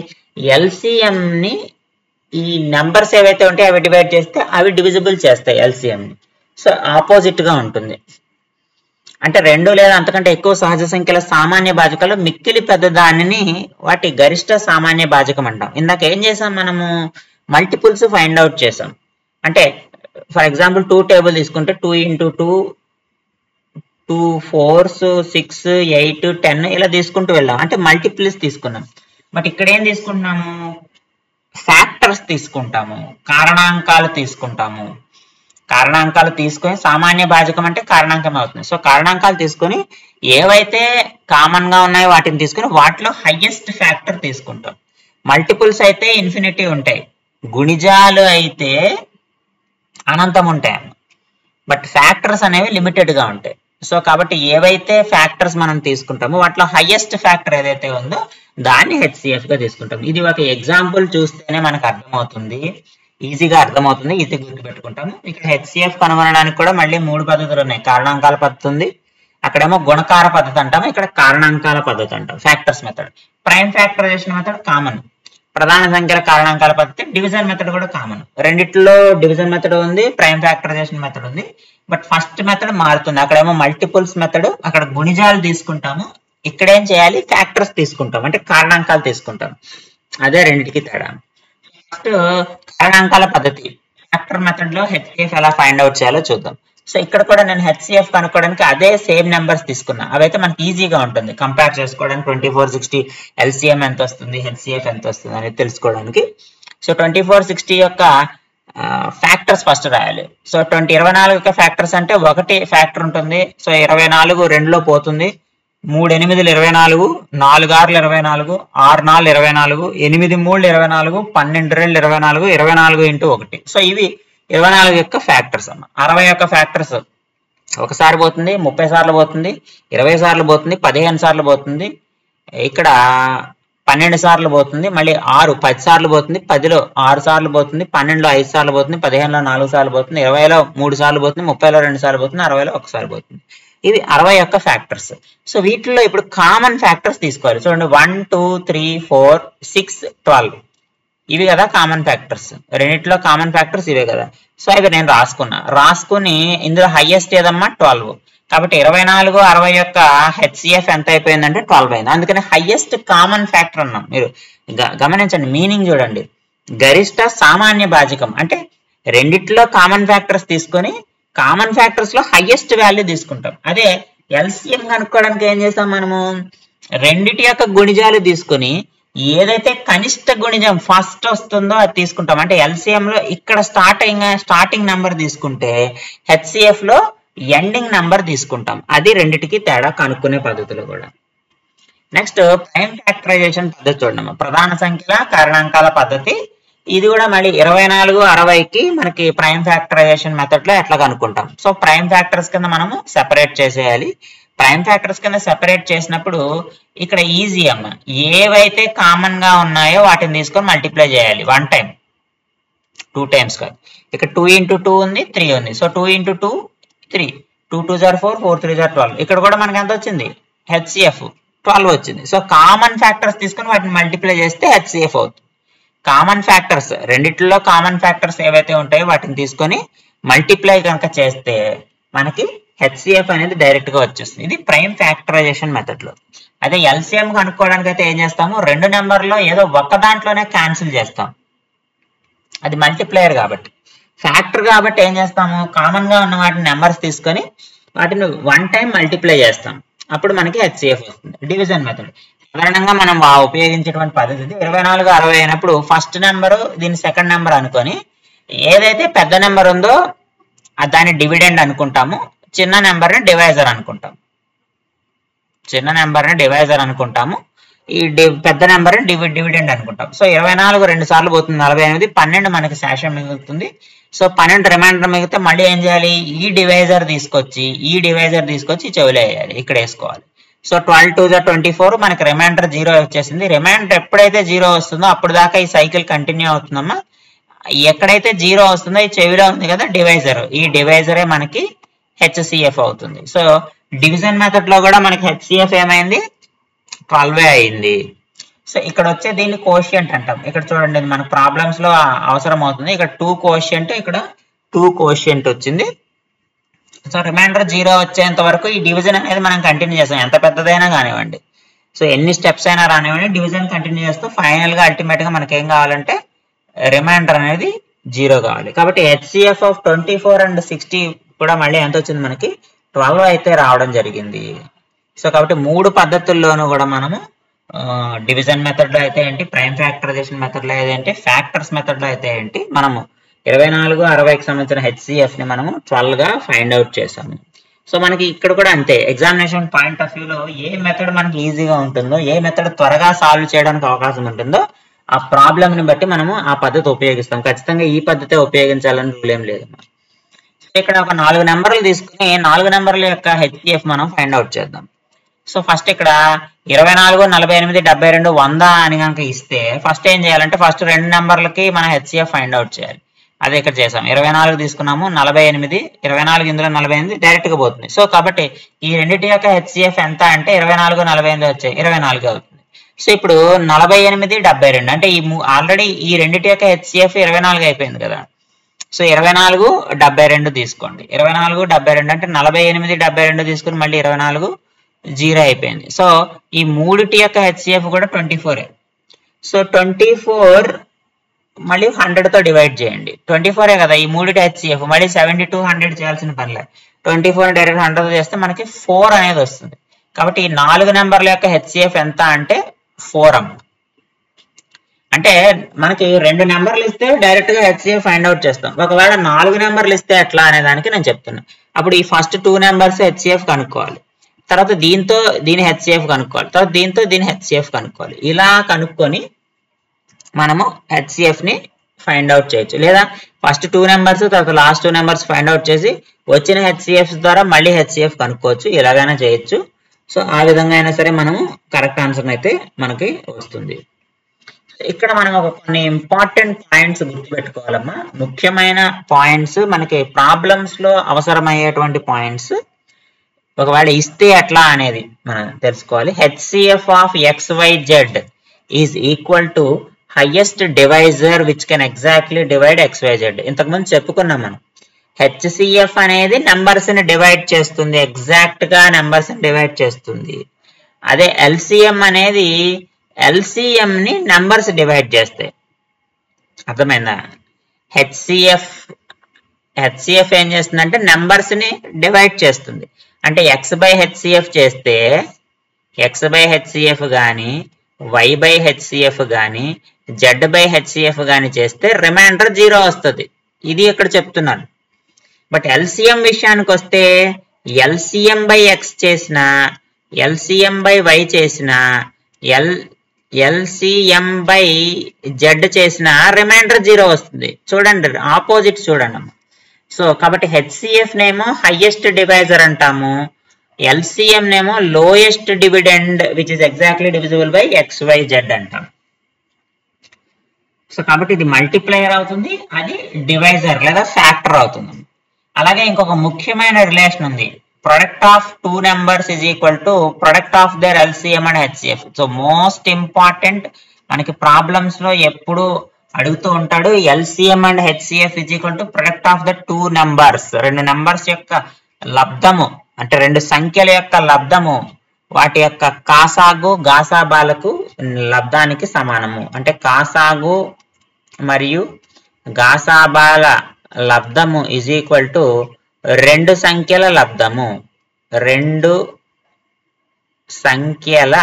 ఎల్సిఎం ని ఈ నెంబర్స్ ఏవైతే ఉంటాయో అవి డివైడ్ చేస్తే అవి డివిజిబుల్ చేస్తాయి ఎల్సిఎం ని. సో ఆపోజిట్ గా ఉంటుంది. అంటే 2 లేదా అంతకంటే ఎక్కువ సహజ సంఖ్యల సామాన్య భాజకాలు మిక్కిలి పెద్ద దానిని వాటి గరిష్ట సామాన్య భాజకం అంటాం. ఇందాక ఏం చేసాం, మనము మల్టిపుల్స్ ఫైండ్ అవుట్ చేసాం. అంటే ఫర్ ఎగ్జాంపుల్ 2 టేబుల్ తీసుకుంటే 2 into 2 2 4s 6 8 10 ఇలా తీసుకుంటూ వెళ్ళాం. అంటే మల్టిపుల్స్ తీసుకున్నాం. బట్ ఇక్కడ ఏం తీసుకుంటున్నాము, ఫ్యాక్టర్స్ తీసుకుంటాము, కారణాంకాలు తీసుకుంటాము. కారణాంకాలు తీసుకొని సామాన్య భాజకం అంటే కారణాంకం అవుతుంది. సో కారణాంకాలు తీసుకొని ఏవైతే కామన్ గా ఉన్నాయో వాటిని తీసుకొని వాటిలో హైయెస్ట్ ఫ్యాక్టర్ తీసుకుంటాం. మల్టిపుల్స్ అయితే ఇన్ఫినిటీ ఉంటాయి, గుణిజాలు అయితే అనంతం ఉంటాయి. బట్ ఫ్యాక్టర్స్ అనేవి లిమిటెడ్ గా ఉంటాయి. సో కాబట్టి ఏవైతే ఫ్యాక్టర్స్ మనం తీసుకుంటామో వాటిలో హైయెస్ట్ ఫ్యాక్టర్ ఏదైతే ఉందో దాన్ని హెచ్సిఎఫ్ గా తీసుకుంటాం. ఇది ఒక ఎగ్జాంపుల్ చూస్తేనే మనకు అర్థమవుతుంది, ఈజీగా అర్థమవుతుంది, ఇది గుర్తుపెట్టుకుంటాము. ఇక్కడ హెచ్సిఎఫ్ కనుగొనడానికి కూడా మళ్ళీ 3 పద్ధతులు ఉన్నాయి. కారణాంకాల పద్ధతి ఉంది, అక్కడేమో గుణకార పద్ధతి అంటాము, ఇక్కడ కారణాంకాల పద్ధతి అంటాం. Factors method, prime factorisation method common, ప్రధాన సంఖ్యల కారణాంకాల పద్ధతి, డివిజన్ మెథడ్ కూడా కామన్. రెండిట్లో డివిజన్ మెథడ్ ఉంది, ప్రైమ్ ఫ్యాక్టరైజేషన్ మెథడ్ ఉంది. బట్ ఫస్ట్ మెథడ్ మారుతుంది. అక్కడేమో మల్టిపుల్స్ మెథడ్, అక్కడ గుణిజాలు తీసుకుంటాము, ఇక్కడ ఏం చేయాలి, ఫ్యాక్టర్స్ తీసుకుంటాం, అంటే కారణాంకాలు తీసుకుంటాం. అదే రెండింటికి తేడా. ఫస్ట్ కారణాంకాల పద్ధతి, ఫ్యాక్టర్ మెథడ్ లో హెచ్సిఎఫ్ ఎలా ఫైండ్ అవుట్ చేయాలో చూద్దాం. సో ఇక్కడ కూడా నేను హెచ్సిఎఫ్ కనుక్కోవడానికి అదే సేమ్ నెంబర్స్ తీసుకున్నా. అవైతే మనకి ఈజీగా ఉంటుంది కంపేర్ చేసుకోవడానికి. 2460 ఎల్సిఎం ఎంత వస్తుంది, హెచ్సిఎఫ్ ఎంత వస్తుంది అనేది తెలుసుకోవడానికి. సో 2460 యొక్క ఫ్యాక్టర్స్ ఫస్ట్ రాయాలి. సో 24 యొక్క ఫ్యాక్టర్స్ అంటే ఒకటి ఫ్యాక్టర్ ఉంటుంది. సో 24 2లో పోతుంది, 3 8 24, 4 6 24, 6 4 24, 8 3 24, 12 2 24, 24 × 1. సో ఇవి 24 యొక్క ఫ్యాక్టర్స్ అమ్మ. 60 యొక్క ఫ్యాక్టర్స్ ఒకసారి పోతుంది, 30 సార్లు పోతుంది, 20 సార్లు పోతుంది, 15 సార్లు పోతుంది, ఇక్కడ 12 సార్లు పోతుంది, మళ్ళీ 10 సార్లు పోతుంది, 10లో 6 సార్లు పోతుంది, 12లో 5 సార్లు పోతుంది, 15లో 4 సార్లు పోతుంది, 20లో 3 సార్లు పోతుంది, 30లో 2 సార్లు పోతుంది, 60లో 1 సారి పోతుంది. ఇవి 60 యొక్క ఫ్యాక్టర్స్. సో వీటిలో ఇప్పుడు కామన్ ఫ్యాక్టర్స్ తీసుకోవాలి. చూడండి 1 2 3 4 6 12 ఇవి కదా కామన్ ఫ్యాక్టర్స్. రెండిట్లో కామన్ ఫ్యాక్టర్స్ ఇవే కదా. సో ఇవి నేను రాసుకుని ఇందులో హైయెస్ట్ ఏదమ్మా 12. కాబట్టి 24 60 యొక్క హెచ్సిఎఫ్ ఎంత అయిపోయిందంటే 12 అయింది. అందుకని హైయెస్ట్ కామన్ ఫ్యాక్టర్ అన్నాం. మీరు గమనించండి, మీనింగ్ చూడండి. గరిష్ట సామాన్య భాజకం అంటే రెండిట్లో కామన్ ఫ్యాక్టర్స్ తీసుకొని కామన్ ఫ్యాక్టర్స్ లో హైయెస్ట్ వాల్యూ తీసుకుంటాం. అదే ఎల్సిఎం కనుక్కోవడానికి ఏం చేస్తాం మనము, రెండిటి యొక్క గుణిజాలు తీసుకొని ఏదైతే కనిష్ట గుణిజం ఫస్ట్ వస్తుందో అది తీసుకుంటాం. అంటే ఎల్సిఎం లో ఇక్కడ స్టార్టింగ్ నెంబర్ తీసుకుంటే హెచ్సిఎఫ్ లో ఎండింగ్ నెంబర్ తీసుకుంటాం. అది రెండిటికి తేడా కనుక్కునే పద్ధతులు కూడా. నెక్స్ట్ ప్రైమ్ ఫ్యాక్టరైజేషన్ పద్ధతి చూడండి. ప్రధాన సంఖ్యల కారణాంకాల పద్ధతి. ఇది కూడా మళ్ళీ 24 60కి మనకి ప్రైమ్ ఫ్యాక్టరైజేషన్ మెథడ్ లో ఎట్లా కనుక్కుంటాం. సో ప్రైమ్ ఫ్యాక్టర్స్ కింద మనము సెపరేట్ చేసేయాలి. ప్రైమ్ ఫ్యాక్టర్స్ కింద సెపరేట్ చేసినప్పుడు ఇక్కడ ఈజీ అమ్మ, ఏవైతే కామన్ గా ఉన్నాయో వాటిని తీసుకొని మల్టిప్లై చేయాలి 1 టైం, 2 టైమ్స్ కాదు. ఇక్కడ 2 × 2 ఉంది, 3 ఉంది. సో 2 × 2 3, 2 2 4, 4 3 12. ఇక్కడ కూడా మనకి ఎంత వచ్చింది, హెచ్సిఎఫ్ 12 వచ్చింది. సో కామన్ ఫ్యాక్టర్స్ తీసుకొని వాటిని మల్టిప్లై చేస్తే హెచ్సిఎఫ్ అవుతుంది. కామన్ ఫ్యాక్టర్స్ రెండిట్లో కామన్ ఫ్యాక్టర్స్ ఏవైతే ఉంటాయో వాటిని తీసుకొని మల్టిప్లై కనుక చేస్తే మనకి హెచ్సిఎఫ్ అనేది డైరెక్ట్ గా వచ్చేస్తుంది. ఇది ప్రైమ్ ఫ్యాక్టరైజేషన్ మెథడ్ లో. అదే ఎల్సిఎం కనుక్కోవడానికి అయితే ఏం చేస్తాము, 2 నెంబర్లో ఏదో ఒక్క దాంట్లోనే క్యాన్సిల్ చేస్తాం. అది మల్టిప్లయర్ కాబట్టి. ఫ్యాక్టర్ కాబట్టి ఏం చేస్తాము, కామన్ గా ఉన్న వాటిని నెంబర్స్ తీసుకొని వాటిని 1 టైం మల్టిప్లై చేస్తాం. అప్పుడు మనకి హెచ్సిఎఫ్ వస్తుంది. డివిజన్ మెథడ్ సాధారణంగా మనం ఉపయోగించేటువంటి పద్ధతి. 24 60 అయినప్పుడు ఫస్ట్ నెంబరు దీని సెకండ్ నెంబర్ అనుకొని ఏదైతే పెద్ద నెంబర్ ఉందో దాన్ని డివిడెండ్ అనుకుంటాము, చిన్న నెంబర్ని డివైజర్ అనుకుంటాం. చిన్న నెంబర్ని డివైజర్ అనుకుంటాము, ఈ పెద్ద నెంబర్ని డివిడెండ్ అనుకుంటాం. సో 24 2 సార్లు పోతుంది, 48, 12 మనకి శేషం మిగులుతుంది. సో 12 రిమైండర్ మిగిలితే మళ్ళీ ఏం చేయాలి, ఈ డివైజర్ తీసుకొచ్చి చెవిలో వేయాలి, ఇక్కడ వేసుకోవాలి. సో 12 2 24 మనకి రిమైండర్ 0 వచ్చేసింది. రిమైండర్ ఎప్పుడైతే 0 వస్తుందో అప్పుడు దాకా ఈ సైకిల్ కంటిన్యూ అవుతుందమ్మా. ఎక్కడైతే 0 వస్తుందో ఈ చెవిలో ఉంది కదా డివైజర్, ఈ డివైజరే మనకి హెచ్సిఎఫ్ అవుతుంది. సో డివిజన్ మెథడ్ లో కూడా మనకి హెచ్సిఎఫ్ ఏమైంది, 12 అయింది. సో ఇక్కడ వచ్చే దీన్ని కోషియంట్ అంటాం. ఇక్కడ చూడండి మనకు ప్రాబ్లమ్స్ లో అవసరం అవుతుంది. ఇక్కడ 2 కోషియంట్, ఇక్కడ 2 కోషియంట్ వచ్చింది. సో రిమైండర్ 0 వచ్చేంత వరకు ఈ డివిజన్ అనేది మనం కంటిన్యూ చేస్తాం, ఎంత పెద్దదైనా కానివ్వండి. సో ఎన్ని స్టెప్స్ అయినా రానివ్వండి, డివిజన్ కంటిన్యూ చేస్తూ ఫైనల్ గా అల్టిమేట్ గా మనకి ఏం కావాలంటే రిమైండర్ అనేది 0 కావాలి. కాబట్టి హెచ్సిఎఫ్ ఆఫ్ 24 and 60 కూడా మళ్ళీ ఎంత వచ్చింది, మనకి 12 అయితే రావడం జరిగింది. సో కాబట్టి 3 పద్ధతుల్లోనూ కూడా మనము డివిజన్ మెథడ్ లో అయితే ఏంటి, ప్రైమ్ ఫ్యాక్టరైజేషన్ మెథడ్ లో అయితే ఏంటి, ఫ్యాక్టర్స్ మెథడ్ లో అయితే ఏంటి, మనము 24 60కి సంబంధించిన హెచ్సిఎఫ్ ని మనము 12 గా ఫైండ్ అవుట్ చేసాము. సో మనకి ఇక్కడ కూడా అంతే, ఎగ్జామినేషన్ పాయింట్ ఆఫ్ వ్యూలో ఏ మెథడ్ మనకి ఈజీగా ఉంటుందో, ఏ మెథడ్ త్వరగా సాల్వ్ చేయడానికి అవకాశం ఉంటుందో ఆ ప్రాబ్లమ్ ని బట్టి మనము ఆ పద్ధతి ఉపయోగిస్తాం. ఖచ్చితంగా ఈ పద్ధతి ఉపయోగించాలని రూల్ ఏం లేదు. ఇక్కడ ఒక 4 నెంబర్లు తీసుకుని 4 నెంబర్ల యొక్క హెచ్సిఎఫ్ మనం ఫైండ్ అవుట్ చేద్దాం. సో ఫస్ట్ ఇక్కడ 24 48 72 100 అని కనుక ఇస్తే ఫస్ట్ ఏం చేయాలంటే ఫస్ట్ 2 నెంబర్లకి మనం హెచ్సిఎఫ్ ఫైండ్ అవుట్ చేయాలి. అదే ఇక్కడ చేసాం. 24 తీసుకున్నాము, 48, 24 ఇందులో 48 డైరెక్ట్ గా పోతుంది. సో కాబట్టి ఈ రెండింటి యొక్క హెచ్సిఎఫ్ ఎంత అంటే 24 48 వచ్చాయి, 24 అవుతుంది. సో ఇప్పుడు 48 72 అంటే ఆల్రెడీ ఈ రెండింటి యొక్క హెచ్సిఎఫ్ 24 అయిపోయింది కదా. సో 24 72 తీసుకోండి. 24 72 అంటే 48 72 తీసుకుని మళ్ళీ 24 0 అయిపోయింది. సో ఈ మూడిటి యొక్క హెచ్సిఎఫ్ కూడా 24. సో 24 మళ్ళీ 100తో డివైడ్ చేయండి. 24 కదా ఈ మూడిటి హెచ్సిఎఫ్, మళ్ళీ 72 100 చేయాల్సిన పనిలే. 24 డైరెక్ట్ 100తో చేస్తే మనకి 4 అనేది వస్తుంది. కాబట్టి ఈ 4 నెంబర్ల యొక్క హెచ్సిఎఫ్ ఎంత అంటే 4 అమ్మ. అంటే మనకి 2 నెంబర్లు ఇస్తే డైరెక్ట్ గా హెచ్సిఎఫ్ ఫైండ్ అవుట్ చేస్తాం. ఒకవేళ 4 నెంబర్లు ఇస్తే ఎట్లా అనే దానికి నేను చెప్తున్నా. అప్పుడు ఈ ఫస్ట్ 2 నెంబర్స్ హెచ్సిఎఫ్ కనుక్కోవాలి, తర్వాత దీంతో దీని హెచ్సిఎఫ్ కనుక్కోవాలి, తర్వాత దీంతో దీని హెచ్సిఎఫ్ కనుక్కోవాలి. ఇలా కనుక్కొని మనము హెచ్సిఎఫ్ ని ఫైండ్ అవుట్ చేయొచ్చు. లేదా ఫస్ట్ 2 నెంబర్స్ తర్వాత లాస్ట్ 2 నెంబర్స్ ఫైండ్ అవుట్ చేసి వచ్చిన హెచ్సిఎఫ్ ద్వారా మళ్ళీ హెచ్సిఎఫ్ కనుక్కోవచ్చు. ఎలాగైనా చేయొచ్చు. సో ఆ విధంగా అయినా సరే మనము కరెక్ట్ ఆన్సర్ అయితే మనకి వస్తుంది. ఇక్కడ మనం ఒక కొన్ని ఇంపార్టెంట్ పాయింట్స్ గుర్తుపెట్టుకోవాలమ్మా. ముఖ్యమైన పాయింట్స్ మనకి ప్రాబ్లమ్స్ లో అవసరమయ్యేటువంటి పాయింట్స్. ఒకవేళ ఇస్తే ఎట్లా అనేది మనం తెలుసుకోవాలి. HCF of XYZ is equal to highest divisor which can exactly divide XYZ. ఇంతకుముందు చెప్పుకున్నాం మనం. హెచ్సిఎఫ్ అనేది నెంబర్స్ ని డివైడ్ చేస్తుంది, ఎగ్జాక్ట్ గా నెంబర్స్ ని డివైడ్ చేస్తుంది. అదే ఎల్సిఎం అనేది ఎల్సిఎం ని నెంబర్స్ డివైడ్ చేస్తాయి. అర్థమైందా? హెచ్సిఎఫ్ ఏం చేస్తుందంటే నెంబర్స్ ని డివైడ్ చేస్తుంది. అంటే ఎక్స్ బై హెచ్సిఎఫ్ చేస్తే ఎక్స్ బై హెచ్సిఎఫ్ కానీ వై బై హెచ్సిఎఫ్ కానీ జెడ్ బై హెచ్సిఎఫ్ కానీ చేస్తే రిమైండర్ 0 వస్తుంది. ఇది ఇక్కడ చెప్తున్నాను. బట్ ఎల్సిఎం విషయానికి వస్తే ఎల్సిఎం బై ఎక్స్ చేసిన, ఎల్సిఎం బై వై చేసిన, ఎల్సిఎం బై జెడ్ చేసిన రిమైండర్ 0 వస్తుంది. చూడండి ఆపోజిట్ చూడండి అమ్మ. సో కాబట్టి హెచ్సిఎఫ్ నేమో హైయెస్ట్ డివైజర్ అంటాము, ఎల్సిఎం నేమో lowest dividend which is exactly divisible by XYZ అంటాం. సో కాబట్టి ఇది మల్టిప్లయర్ అవుతుంది, అది డివైజర్ లేదా ఫ్యాక్టర్ అవుతుంది. అలాగే ఇంకొక ముఖ్యమైన రిలేషన్ ఉంది. Product of 2 numbers is equal to product of their LCM and HCF. So most important మనకి ప్రాబ్లమ్స్ లో ఎప్పుడు అడుగుతూ ఉంటాడు. LCM and HCF is equal to product of the 2 numbers. 2 numbers యొక్క లబ్ధము అంటే 2 సంఖ్యల యొక్క లబ్ధము వాటి యొక్క కాసాగు గాసాబాలకు లబ్ధానికి సమానము. అంటే కాసాగు మరియు గాసాబాల లబ్ధము ఈజ్ ఈక్వల్ టు 2 సంఖ్యల లబ్ధము. 2 సంఖ్యల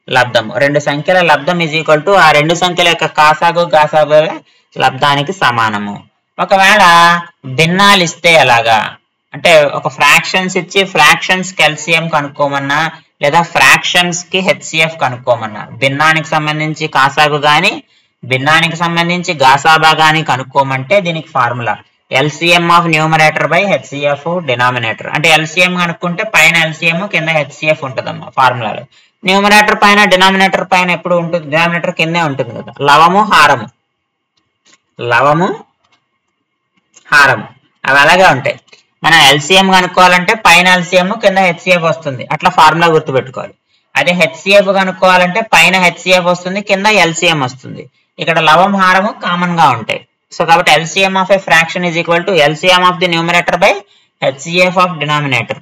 లబ్ధము. 2 సంఖ్యల లబ్ధం ఈజ్ ఈక్వల్ టు ఆ 2 సంఖ్యల యొక్క కాసాగు గాసాబాల లబ్ధానికి సమానము. ఒకవేళ భిన్నాలు ఇస్తే ఎలాగా అంటే ఒక ఫ్రాక్షన్స్ ఇచ్చి ఫ్రాక్షన్స్ కి ఎల్సిఎం కనుక్కోమన్నా లేదా ఫ్రాక్షన్స్ కి హెచ్సిఎఫ్ కనుక్కోమన్నా, భిన్నానికి సంబంధించి కాసాగు గాని భిన్నానికి సంబంధించి గాసాబా గాని కనుక్కోమంటే దీనికి formula LCM of numerator by HCF denominator. అంటే ఎల్సిఎం కనుక్కుంటే పైన ఎల్సిఎం కింద హెచ్సిఎఫ్ ఉంటుందమ్మా ఫార్ములాలో. న్యూమరేటర్ పైన డినామినేటర్ పైన ఎప్పుడు ఉంటుంది? డినామినేటర్ కిందే ఉంటుంది కదా. లవము హారము, లవము హారము అవి అలాగే ఉంటాయి. మనం ఎల్సిఎం కనుక్కోవాలంటే పైన ఎల్సిఎం కింద హెచ్సిఎఫ్ వస్తుంది, అట్లా ఫార్ములా గుర్తుపెట్టుకోవాలి. అదే హెచ్సిఎఫ్ కనుక్కోవాలంటే పైన హెచ్సిఎఫ్ వస్తుంది, కింద ఎల్సిఎం వస్తుంది. ఇక్కడ లవం హారము కామన్ గా ఉంటాయి. సో కాబట్టి LCM of A fraction is equal to LCM of the numerator by HCF of denominator.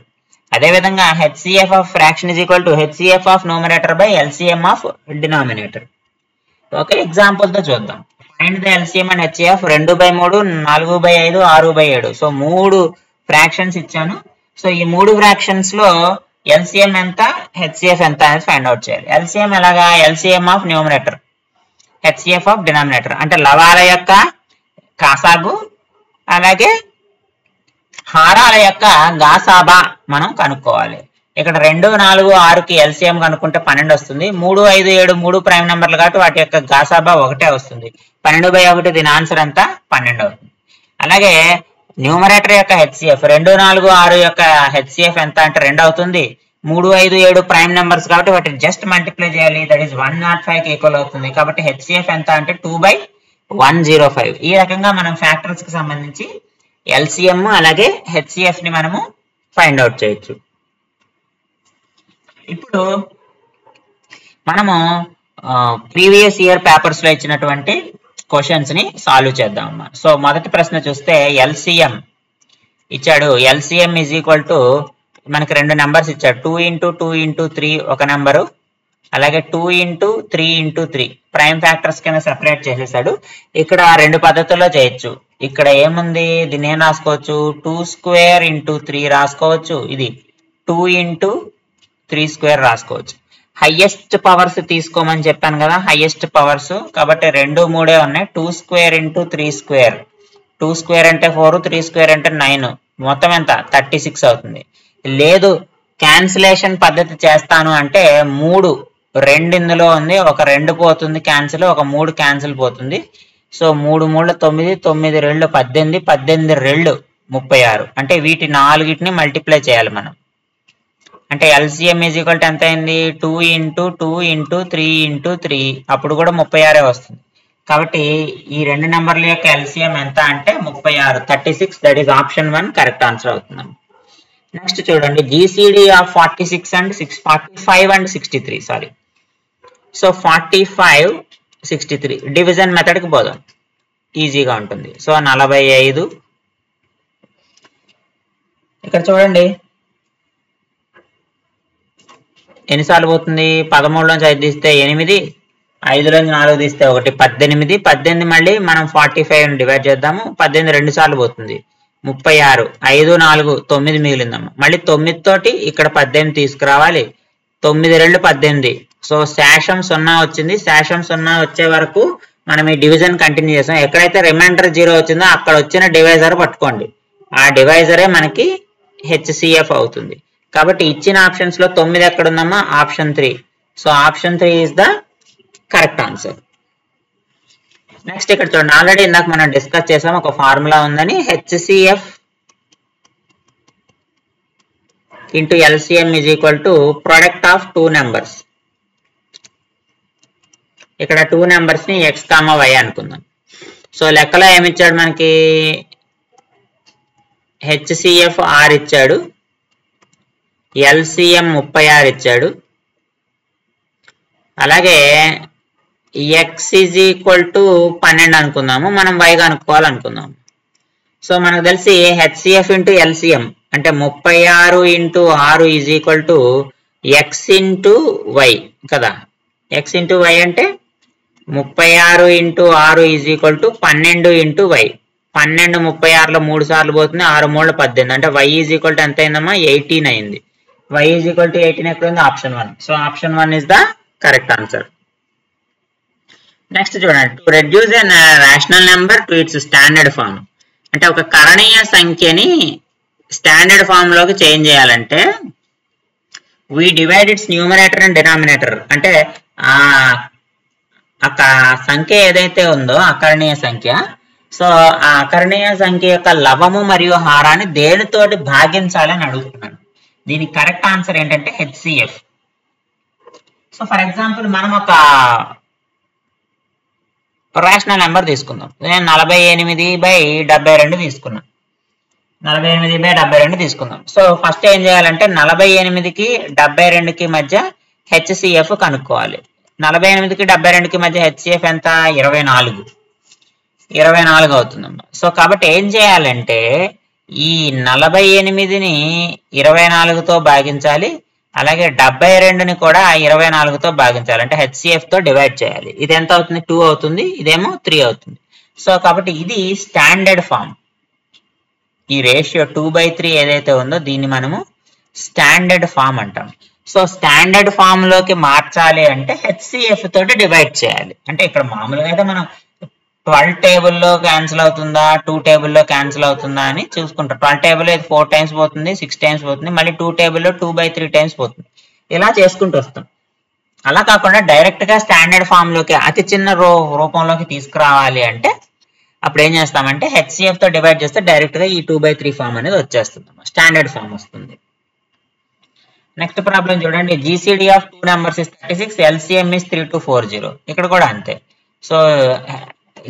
అదే విధంగా HCF of fraction is equal to HCF of numerator by LCM of denominator. Okay, example తో చూద్దాం. Find the LCM and HCF 2/3, 4/5, 6/7. So 3 fractions ఇచ్చాను. So ఈ 3 fractions లో LCM ఎంత HCF ఎంత అనేది ఫైండ్ అవుట్ చేయాలి. ఎల్సిఎం ఎలాగా? LCM of numerator HCF of denominator. అంటే లవాల యొక్క కాసాగు అలాగే హారాల యొక్క గాసాబా మనం కనుక్కోవాలి. ఇక్కడ 2, 4, 6కి ఎల్సిఎం కనుక్కుంటే 12 వస్తుంది. 3, 5, 7 3 ప్రైమ్ నెంబర్లు కాబట్టి వాటి యొక్క గాసాబా 1 వస్తుంది. 12/1 దీని ఆన్సర్ అంతా 12 అవుతుంది. అలాగే న్యూమరేటర్ యొక్క హెచ్సిఎఫ్ 2, 4, 6 యొక్క హెచ్సిఎఫ్ ఎంత అంటే 2 అవుతుంది. 3, 5, 7 ప్రైమ్ నెంబర్స్ కాబట్టి వాటిని జస్ట్ మల్టిప్లై చేయాలి. దట్ ఈస్ 105కి ఈక్వల్ అవుతుంది. కాబట్టి హెచ్సిఎఫ్ ఎంత అంటే 2/105. ఈ రకంగా మనం ఫ్యాక్టర్స్ కి సంబంధించి ఎల్సిఎం అలాగే హెచ్సిఎఫ్ ని మనము ఫైండ్ అవుట్ చేయొచ్చు. ఇప్పుడు మనము ప్రీవియస్ ఇయర్ పేపర్స్ లో ఇచ్చినటువంటి క్వశ్చన్స్ ని సాల్వ్ చేద్దాం అమ్మా. సో మొదటి ప్రశ్న చూస్తే ఎల్సిఎం ఇచ్చాడు. ఎల్సిఎం ఈజ్ ఈక్వల్ టు మనకి 2 నెంబర్స్ ఇచ్చాడు. 2 × 2 × 3 ఒక నెంబరు, అలాగే 2 ఇంటూ 3 ఇంటూ 3 ప్రైమ్ ఫ్యాక్టర్స్ కింద సెపరేట్ చేసేసాడు. ఇక్కడ రెండు పద్ధతుల్లో చేయొచ్చు. ఇక్కడ ఏముంది, దీన్ని ఏం రాసుకోవచ్చు, 2 స్క్వేర్ ఇంటూ 3 రాసుకోవచ్చు, ఇది 2 ఇంటూ 3 స్క్వేర్ రాసుకోవచ్చు. హైయెస్ట్ పవర్స్ తీసుకోమని చెప్పాను కదా, హైయెస్ట్ పవర్స్ కాబట్టి 2 3 ఉన్నాయి. 2 స్క్వేర్ ఇంటూ 3 స్క్వేర్, 2 స్క్వేర్ అంటే 4, 3 స్క్వేర్ అంటే 9, మొత్తం ఎంత 36 అవుతుంది. లేదు క్యాన్సిలేషన్ పద్ధతి చేస్తాను అంటే 3 2 ఇందులో ఉంది, ఒక 2 పోతుంది క్యాన్సిల్, ఒక 3 క్యాన్సిల్ పోతుంది. సో 3 3 9, 9 2 18, 18 2 36, అంటే వీటి 4ని మల్టిప్లై చేయాలి మనం. అంటే ఎల్సిఎం ఈజ్ ఈక్వల్ టు ఎంత అయింది, 2 ఇంటూ 2 ఇంటూ 3 ఇంటూ 3, అప్పుడు కూడా 36 వస్తుంది. కాబట్టి ఈ రెండు నెంబర్ల యొక్క ఎల్సిఎం ఎంత అంటే 36, 36. That is option 1 correct answer అవుతుంది. నెక్స్ట్ చూడండి, GCD of 46 and 45 and 63, sorry. So 45 63 division మెథడ్కి పోదాం, ఈజీగా ఉంటుంది. సో 45, ఇక్కడ చూడండి ఎన్నిసార్లు పోతుంది, 13లోంచి 5 తీస్తే 8, 5లోంచి 4 తీస్తే 1, 18, 18 మళ్ళీ మనం 45 డివైడ్ చేద్దాము, 18 2 సార్లు పోతుంది, 36, 5 4 9 మిగిలిందమ్మా. మళ్ళీ 9 తోటి ఇక్కడ 18 తీసుకురావాలి, 9 2 18. సో శేషం 0 వచ్చింది. శేషం 0 వచ్చే వరకు మనం ఈ డివిజన్ కంటిన్యూ చేస్తాం. ఎక్కడైతే రిమైండర్ 0 వచ్చిందో అక్కడ వచ్చిన డివైజర్ పట్టుకోండి, ఆ డివైజరే మనకి హెచ్సిఎఫ్ అవుతుంది. కాబట్టి ఇచ్చిన ఆప్షన్స్ లో 9 ఎక్కడ ఉందమ్మా, option 3. So option 3 is the correct answer. Next ఇక్కడ చూడండి, ఆల్రెడీ ఇందాక మనం డిస్కస్ చేసాం, ఒక ఫార్ములా ఉందని, HCF into LCM is equal to product of 2 numbers. ఇక్కడ 2 నెంబర్స్ ని x, y అనుకుందాం. సో లెక్కలో ఏమిచ్చాడు మనకి, హెచ్సిఎఫ్ 6 ఇచ్చాడు, ఎల్సిఎం 36 ఇచ్చాడు, అలాగే x ఈజ్ ఈక్వల్ టు 12 అనుకుందాము, మనం y కనుక్కోవాలనుకుందాము. సో మనకు తెలిసి హెచ్సిఎఫ్ ఇంటూ ఎల్సిఎం అంటే 36 into 6 is equal to x into y కదా. x ఇంటూ y అంటే 36 into 6 is equal to 12 into y. 12 36లో 3 సార్లు పోతుంది, 6 3 18, అంటే y ఈజ్ ఈక్వల్ టు ఎంత అయిందమ్మా, 18 అయింది. y ఈజ్ ఈక్వల్ టు 18 ఎక్కడ ఉంది, option 1. So option 1 is the correct answer. Next చూడండి, to reduce a rational number to its standard form, అంటే ఒక కరణీయ సంఖ్యని స్టాండర్డ్ ఫామ్ లోకి చేంజ్ చేయాలంటే we divide its numerator and denominator, అంటే ఆ సంఖ్య ఏదైతే ఉందో అకరణీయ సంఖ్య, సో ఆ అకరణీయ సంఖ్య యొక్క లవము మరియు హారాన్ని దేనితోటి భాగించాలని అడుగుతున్నాను. దీనికి కరెక్ట్ ఆన్సర్ ఏంటంటే హెచ్సిఎఫ్. సో ఫర్ ఎగ్జాంపుల్ మనం ఒక రేషనల్ నెంబర్ తీసుకుందాం. నేను 48/72 తీసుకున్నా, 48/72 తీసుకుందాం. సో ఫస్ట్ ఏం చేయాలంటే 48కి 72కి మధ్య హెచ్సిఎఫ్ కనుక్కోవాలి. 48కి 72కి మధ్య హెచ్సిఎఫ్ ఎంత, 24 అవుతుందమ్మా. సో కాబట్టి ఏం చేయాలంటే ఈ 48ని 24తో భాగించాలి, అలాగే 72ని కూడా 24తో భాగించాలి, అంటే హెచ్సిఎఫ్ తో డివైడ్ చేయాలి. ఇది ఎంత అవుతుంది, 2 అవుతుంది, ఇదేమో 3 అవుతుంది. సో కాబట్టి ఇది స్టాండర్డ్ ఫామ్. ఈ రేషియో 2/3 ఏదైతే ఉందో దీన్ని మనము స్టాండర్డ్ ఫామ్ అంటాం. సో స్టాండర్డ్ ఫామ్ లోకి మార్చాలి అంటే హెచ్సిఎఫ్ తోటి డివైడ్ చేయాలి. అంటే ఇక్కడ మామూలుగా అయితే మనం 12 టేబుల్లో క్యాన్సిల్ అవుతుందా, 2 టేబుల్లో క్యాన్సిల్ అవుతుందా అని చూసుకుంటాం. 12 టేబుల్ అయితే 4 టైమ్స్ పోతుంది, 6 టైమ్స్ పోతుంది, మళ్ళీ 2 టేబుల్లో 2/3 టైమ్స్ పోతుంది, ఇలా చేసుకుంటూ వస్తాం. అలా కాకుండా డైరెక్ట్ గా స్టాండర్డ్ ఫామ్ లోకి అతి చిన్న రూపంలోకి తీసుకురావాలి అంటే అప్పుడు ఏం చేస్తామంటే హెచ్సిఎఫ్ తో డివైడ్ చేస్తే డైరెక్ట్ గా ఈ 2/3 ఫామ్ అనేది వచ్చేస్తుంది, స్టాండర్డ్ ఫామ్ వస్తుంది. నెక్స్ట్ ప్రాబ్లం చూడండి, GCD of 2 numbers is 36, LCM is 3240. ఇక్కడ కూడా అంతే. సో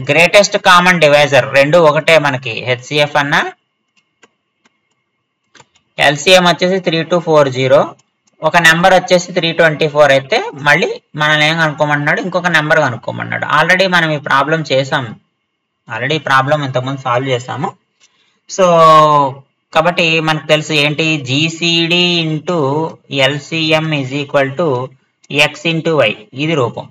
గ్రేటెస్ట్ కామన్ డివైజర్ రెండు ఒకటే మనకి, హెచ్సిఎఫ్ అన్న ఎల్సిఎం వచ్చేసి 3240, ఒక నెంబర్ వచ్చేసి 324 అయితే మళ్ళీ మనల్ని ఏం కనుక్కోమంటున్నాడు, ఇంకొక నెంబర్ కనుక్కోమన్నాడు. ఆల్రెడీ మనం ఈ ప్రాబ్లం చేసాం, ఆల్రెడీ ఈ ప్రాబ్లం ఇంతకుముందు సాల్వ్ చేసాము. సో కాబట్టి మనకు తెలుసు ఏంటి, GCD into LCM is equal to x into y ఇది రూపం.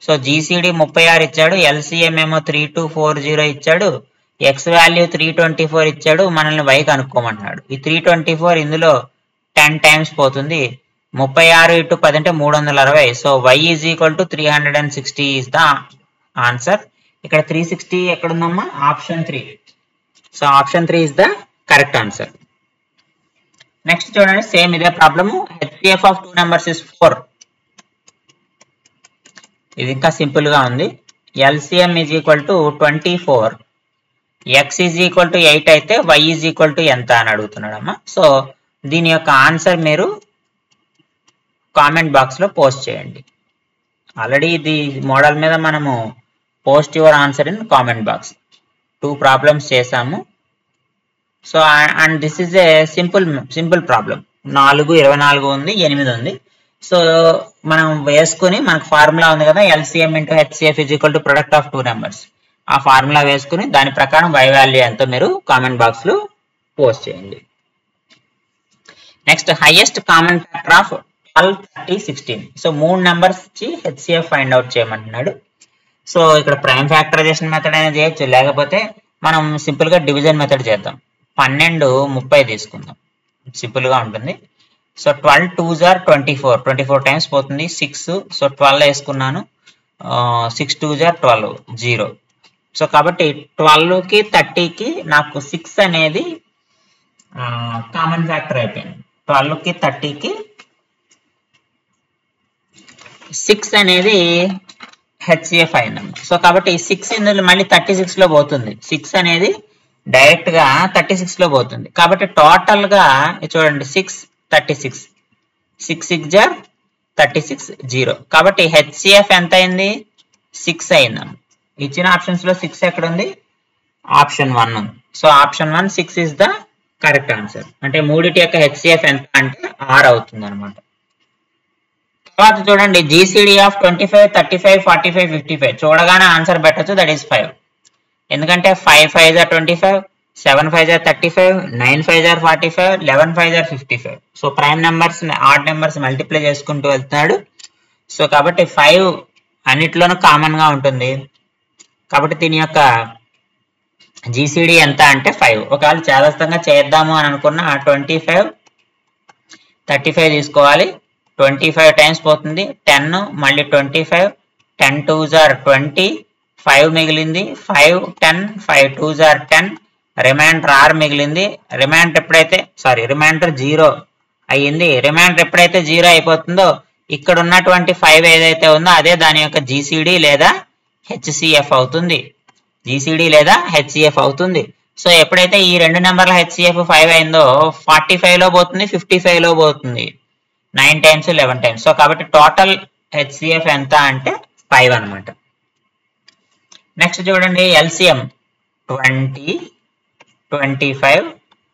సో జీసీడీ 36 ఇచ్చాడు, ఎల్సిఎం ఏమో 3240 ఇచ్చాడు, ఎక్స్ వాల్యూ 324 ఇచ్చాడు, మనల్ని వై కనుక్కోమంటున్నాడు. ఈ 324 ఇందులో 10 టైమ్స్ పోతుంది, 36 × 10 అంటే 360. So y is equal to 360 is the answer. ఇక్కడ 360 ఎక్కడుందమ్మా? Option 3. So option 3 is the correct answer. Next చూడండి, సేమ్ ఇదే problem. HCF of 2 numbers is 4. ఇది ఇంకా సింపుల్ గా ఉంది. LCM is equal to 24, x is equal to 8 అయితే why is equal to ఎంత అని అడుగుతున్నాడమ్మా. సో దీని యొక్క ఆన్సర్ మీరు కామెంట్ బాక్స్ లో పోస్ట్ చేయండి. ఆల్రెడీ ఇది మోడల్ మీద మనము post your answer in comment box 2 problems చేసాము. So and this is a simple problem. 4, 24 ఉంది, 8 ఉంది. సో మనం వేసుకుని మనకు ఫార్ములా ఉంది కదా, LCM into HCF is equal to product of 2 numbers. ఆ ఫార్ములా వేసుకుని దాని ప్రకారం వై వాల్యూ ఎంతో మీరు కామెంట్ బాక్స్ లో పోస్ట్ చేయండి. Next, highest common factor of 12, 30, 16. So 3 numbers కి హెచ్సిఎఫ్ ఫైండ్ అవుట్ చేయమంటున్నాడు. సో ఇక్కడ ప్రైమ్ ఫ్యాక్టరైజేషన్ మెథడ్ అయినా చేయొచ్చు, లేకపోతే మనం సింపుల్ గా డివిజన్ మెథడ్ చేద్దాం. 12, 30 తీసుకుందాం, సింపుల్ గా ఉంటుంది. సో 12 2s are 24 టైమ్స్ పోతుంది, 6. సో 12 వేసుకున్నాను, 6 2s are 12, 0. సో కాబట్టి 12 కి 30 కి నాకు 6 అనేది కామన్ ఫ్యాక్టర్ అయిపోయింది. 12 కి 30 కి 6 అనేది హెచ్సిఎఫ్ అయిందమ్మా. సో కాబట్టి 6 ఇందులో మళ్ళీ 36 లో పోతుంది, 6 అనేది డైరెక్ట్ గా 36 లో పోతుంది. కాబట్టి టోటల్ గా చూడండి 6, 36, 6 6 are 36, 0. కాబట్టి హెచ్సిఎఫ్ ఎంత అయింది? 6 అయిందమ్మా. ఇచ్చిన ఆప్షన్స్ లో 6 ఎక్కడ ఉంది? ఆప్షన్ 1 ఉంది. So option 1 6 is the correct answer. అంటే మూడిటి యొక్క హెచ్సిఎఫ్ ఎంత అంటే 6 అవుతుంది అనమాట. తర్వాత చూడండి, జీసీడీ ఆఫ్ 25, 35, 45, 55 చూడగానే ఆన్సర్ పెట్టచ్చు, దట్ ఈస్ 5. ఎందుకంటే 5 5s are 25, 7 5s are 35, 9 5s are 45, 11 5s are 55. So prime numbers odd numbers multiply చేసుకుంటూ వెళ్తున్నాడు. సో కాబట్టి 5 అన్నిట్లోనూ కామన్ గా ఉంటుంది. కాబట్టి దీని యొక్క జీసీడీ ఎంత అంటే 5. ఒకవేళ చేదస్తంగా చేద్దాము అని అనుకున్న 25, 35 తీసుకోవాలి. 25 టైమ్స్ పోతుంది, 10 మళ్ళీ 25, 10 2s are 20, 5 మిగిలింది, 5 10, 5 2s are 10, రిమైండర్ 6 మిగిలింది. రిమైండర్ 0 అయ్యింది. రిమైండర్ ఎప్పుడైతే 0 అయిపోతుందో ఇక్కడ ఉన్నటువంటి 5 ఏదైతే ఉందో అదే దాని యొక్క జీసీడీ లేదా హెచ్సిఎఫ్ అవుతుంది. జీసీడీ లేదా హెచ్సిఎఫ్ అవుతుంది. సో ఎప్పుడైతే ఈ 2 నెంబర్ల హెచ్సిఎఫ్ 5 అయిందో 45 లో పోతుంది, 55 లో పోతుంది, 9 టైమ్స్ 11 టైమ్స్. సో కాబట్టి టోటల్ హెచ్సిఎఫ్ ఎంత అంటే 5 అనమాట. నెక్స్ట్ చూడండి, ఎల్సిఎం 20, 25,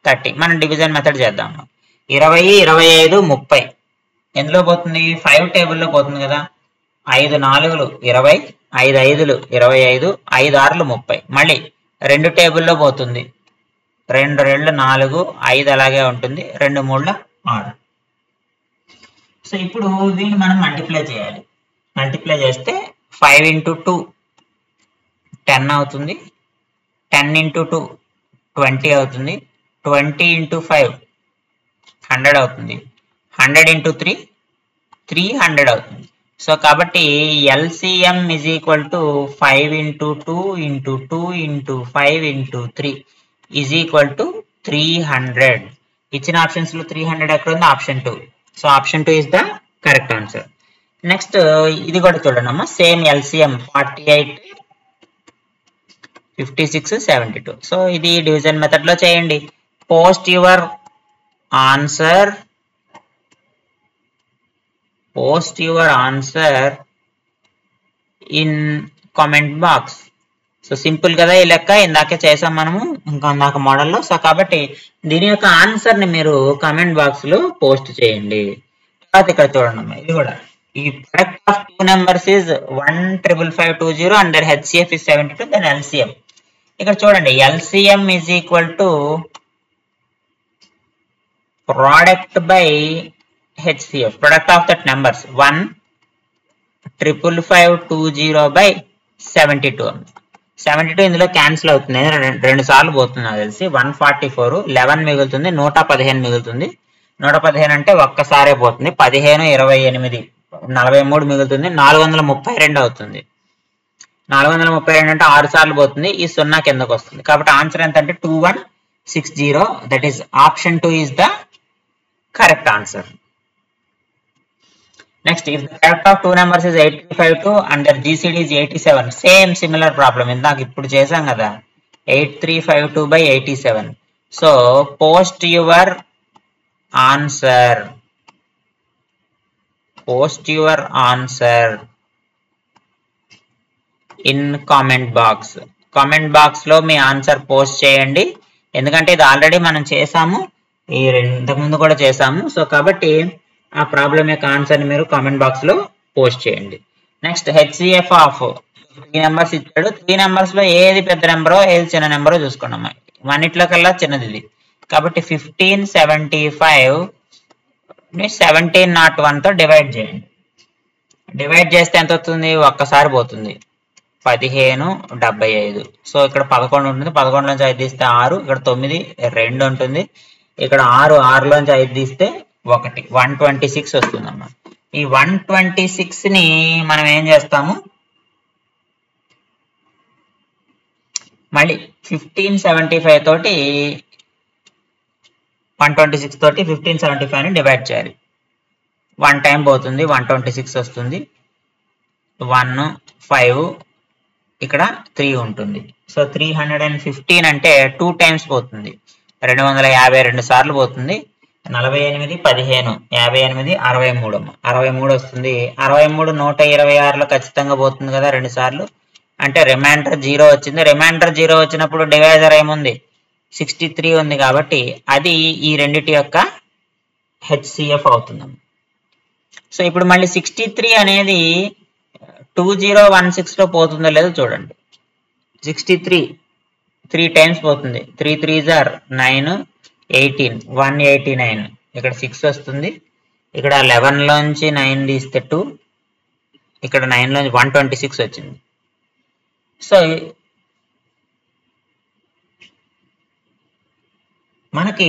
30. మనం డివిజన్ మెథడ్ చేద్దాం. 20, 25, 30 ఎందులో పోతుంది? 5 టేబుల్లో పోతుంది కదా. 5 4లు 20, 5 5లు 25, 5 6లు 30. మళ్ళీ 2 టేబుల్లో పోతుంది, 2 2లు 4, 5 అలాగే ఉంటుంది, 2 3లు 6. సో ఇప్పుడు దీన్ని మనం మల్టిప్లై చేయాలి. మల్టిప్లై చేస్తే 5 × 2 10 అవుతుంది, 10 × 2 20 అవుతుంది, 20 × 5 100 అవుతుంది, 100 × 3 300 అవుతుంది. సో కాబట్టి LCM is equal to 5 × 2 × 2 × 5 × 3 is equal to 300. ఇచ్చిన ఆప్షన్స్ లో 300 ఎక్కడ ఉంది? Option 2. So option 2 is the correct answer. Next ఇది కూడా చూడండి అమ్మా, సేమ్ ఎల్సిఎం 48, 56, 72. సో ఇది డివిజన్ మెథడ్ లో చేయండి. Post your answer in comment box. So simple కదా ఈ లెక్క, ఇందాకే చేసాం మనము ఇందాక మోడల్లో. సో కాబట్టి దీని యొక్క ఆన్సర్ ని మీరు కామెంట్ బాక్స్ లో పోస్ట్ చేయండి. తర్వాత ఇక్కడ చూడండి, ఇది కూడా ఈ product of 2 numbers is 15550 and their HCF is 72, then LCM. ఇక్కడ చూడండి, LCM is equal to product by HCF, product of that numbers 1 55520/72. 72 ఇందులో క్యాన్సిల్ అవుతుంది, రెండు సార్లు పోతుంది నాకు తెలిసి. 144, 11 మిగులుతుంది, 115 మిగులుతుంది. 115 అంటే ఒక్కసారే పోతుంది. 15, 28, 43 మిగులుతుంది. 432 అవుతుంది. 432 అంటే 6 సార్లు పోతుంది. ఈ 0 కిందకు వస్తుంది. కాబట్టి ఆన్సర్ ఎంత అంటే 2160. That is option 2 is the correct answer. Next, if the product of two numbers is 8352 and their GCD is 87, same similar problem. ఇందాక ఇప్పుడు చేసాం కదా, 8352/87. So post your answer. Post your answer in comment box. Comment box లో మీ answer post చేయండి. ఎందుకంటే ఇది already మనం చేసాము, ఈ ఇంతకుముందు కూడా చేసాము. సో కాబట్టి ఆ ప్రాబ్లం యొక్క ఆన్సర్ ని మీరు కామెంట్ బాక్స్ లో పోస్ట్ చేయండి. నెక్స్ట్, HCF ఆఫ్ 3 నెంబర్స్ ఇచ్చాడు. 3 నెంబర్స్ లో ఏది పెద్ద నెంబరో ఏది చిన్న నెంబరో చూసుకున్నాం. వన్నిట్లో కల్లా చిన్నది ఇది. కాబట్టి 1575 ని 1701 తో డివైడ్ చేయండి. డివైడ్ చేస్తే ఎంత అవుతుంది? ఒక్కసారి పోతుంది, 1575. సో ఇక్కడ 11 ఉంటుంది. 11 నుంచి 5 తీస్తే 6, ఇక్కడ 9, 2 ఉంటుంది. ఇక్కడ 6 లోంచి 5 తీస్తే 1, 126 వస్తుందమ్మా. ఈ 126 ని మనం ఏం చేస్తాము, మళ్ళీ 1575 తోటి 126 తోటి 1575 ని డివైడ్ చేయాలి. 1 టైం పోతుంది, 126 వస్తుంది. 1, 5, ఇక్కడ 3 ఉంటుంది. సో 315 అంటే 2 టైమ్స్ పోతుంది, 252 సార్లు పోతుంది. 48, 15, 58, 63. 63 వస్తుంది. 63 126లో ఖచ్చితంగా పోతుంది కదా 2 సార్లు. అంటే రిమైండర్ 0 వచ్చింది. రిమైండర్ 0 వచ్చినప్పుడు డివైజర్ ఏముంది? 63 ఉంది. కాబట్టి అది ఈ రెండిటి యొక్క HCF అవుతుంది. సో ఇప్పుడు మళ్ళీ 63 అనేది 2016 లో పోతుందో లేదో చూడండి. 63 3 టైమ్స్ పోతుంది. 3 3s are 9, 18, 189. ఇక్కడ 6 వస్తుంది. ఇక్కడ 11 లోంచి 9 తీస్తే 2, ఇక్కడ 9 లోంచి 126 వచ్చింది. సో మనకి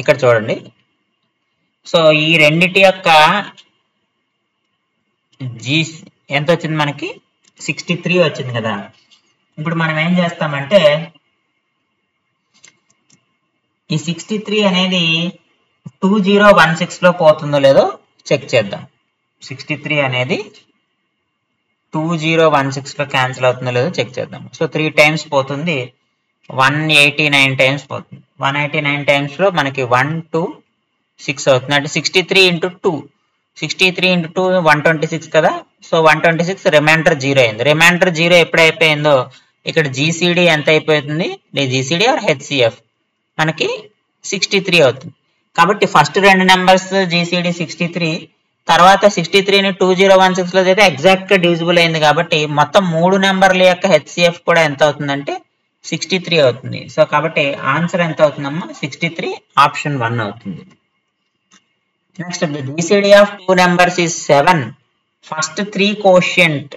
ఇక్కడ చూడండి. సో ఈ రెండిటి యొక్క జీ ఎంత వచ్చింది? మనకి 63 వచ్చింది కదా. ఇప్పుడు మనం ఏం చేస్తామంటే ఈ 63 అనేది 2016 లో పోతుందో లేదో చెక్ చేద్దాం. 63 అనేది 2016 లో క్యాన్సిల్ అవుతుందో లేదో చెక్ చేద్దాం. సో 3 టైమ్స్ పోతుంది, 189 టైమ్స్ పోతుంది. 189 టైమ్స్ లో మనకి 1, 2, 6 అవుతుంది. అంటే 63 × 2, 63 × 2 126 కదా. సో 126 రిమైండర్ 0 అయింది. రిమైండర్ 0 ఎప్పుడు అయిపోయిందో ఇక్కడ GCD ఎంత అయిపోతుంది? GCD ఆర్ HCF మనకి 63 అవుతుంది. కాబట్టి ఫస్ట్ 2 నెంబర్స్ GCD 63, తర్వాత 63ని 2016 లో అయితే ఎగ్జాక్ట్ గా డివిజిబుల్ అయింది. కాబట్టి మొత్తం 3 నెంబర్ల యొక్క HCF కూడా ఎంత అవుతుందంటే 63 అవుతుంది. సో కాబట్టి ఆన్సర్ ఎంత అవుతుందమ్మా? 63, ఆప్షన్ 1 అవుతుంది. Next, the GCD of 2 numbers is 7. First 3 quotient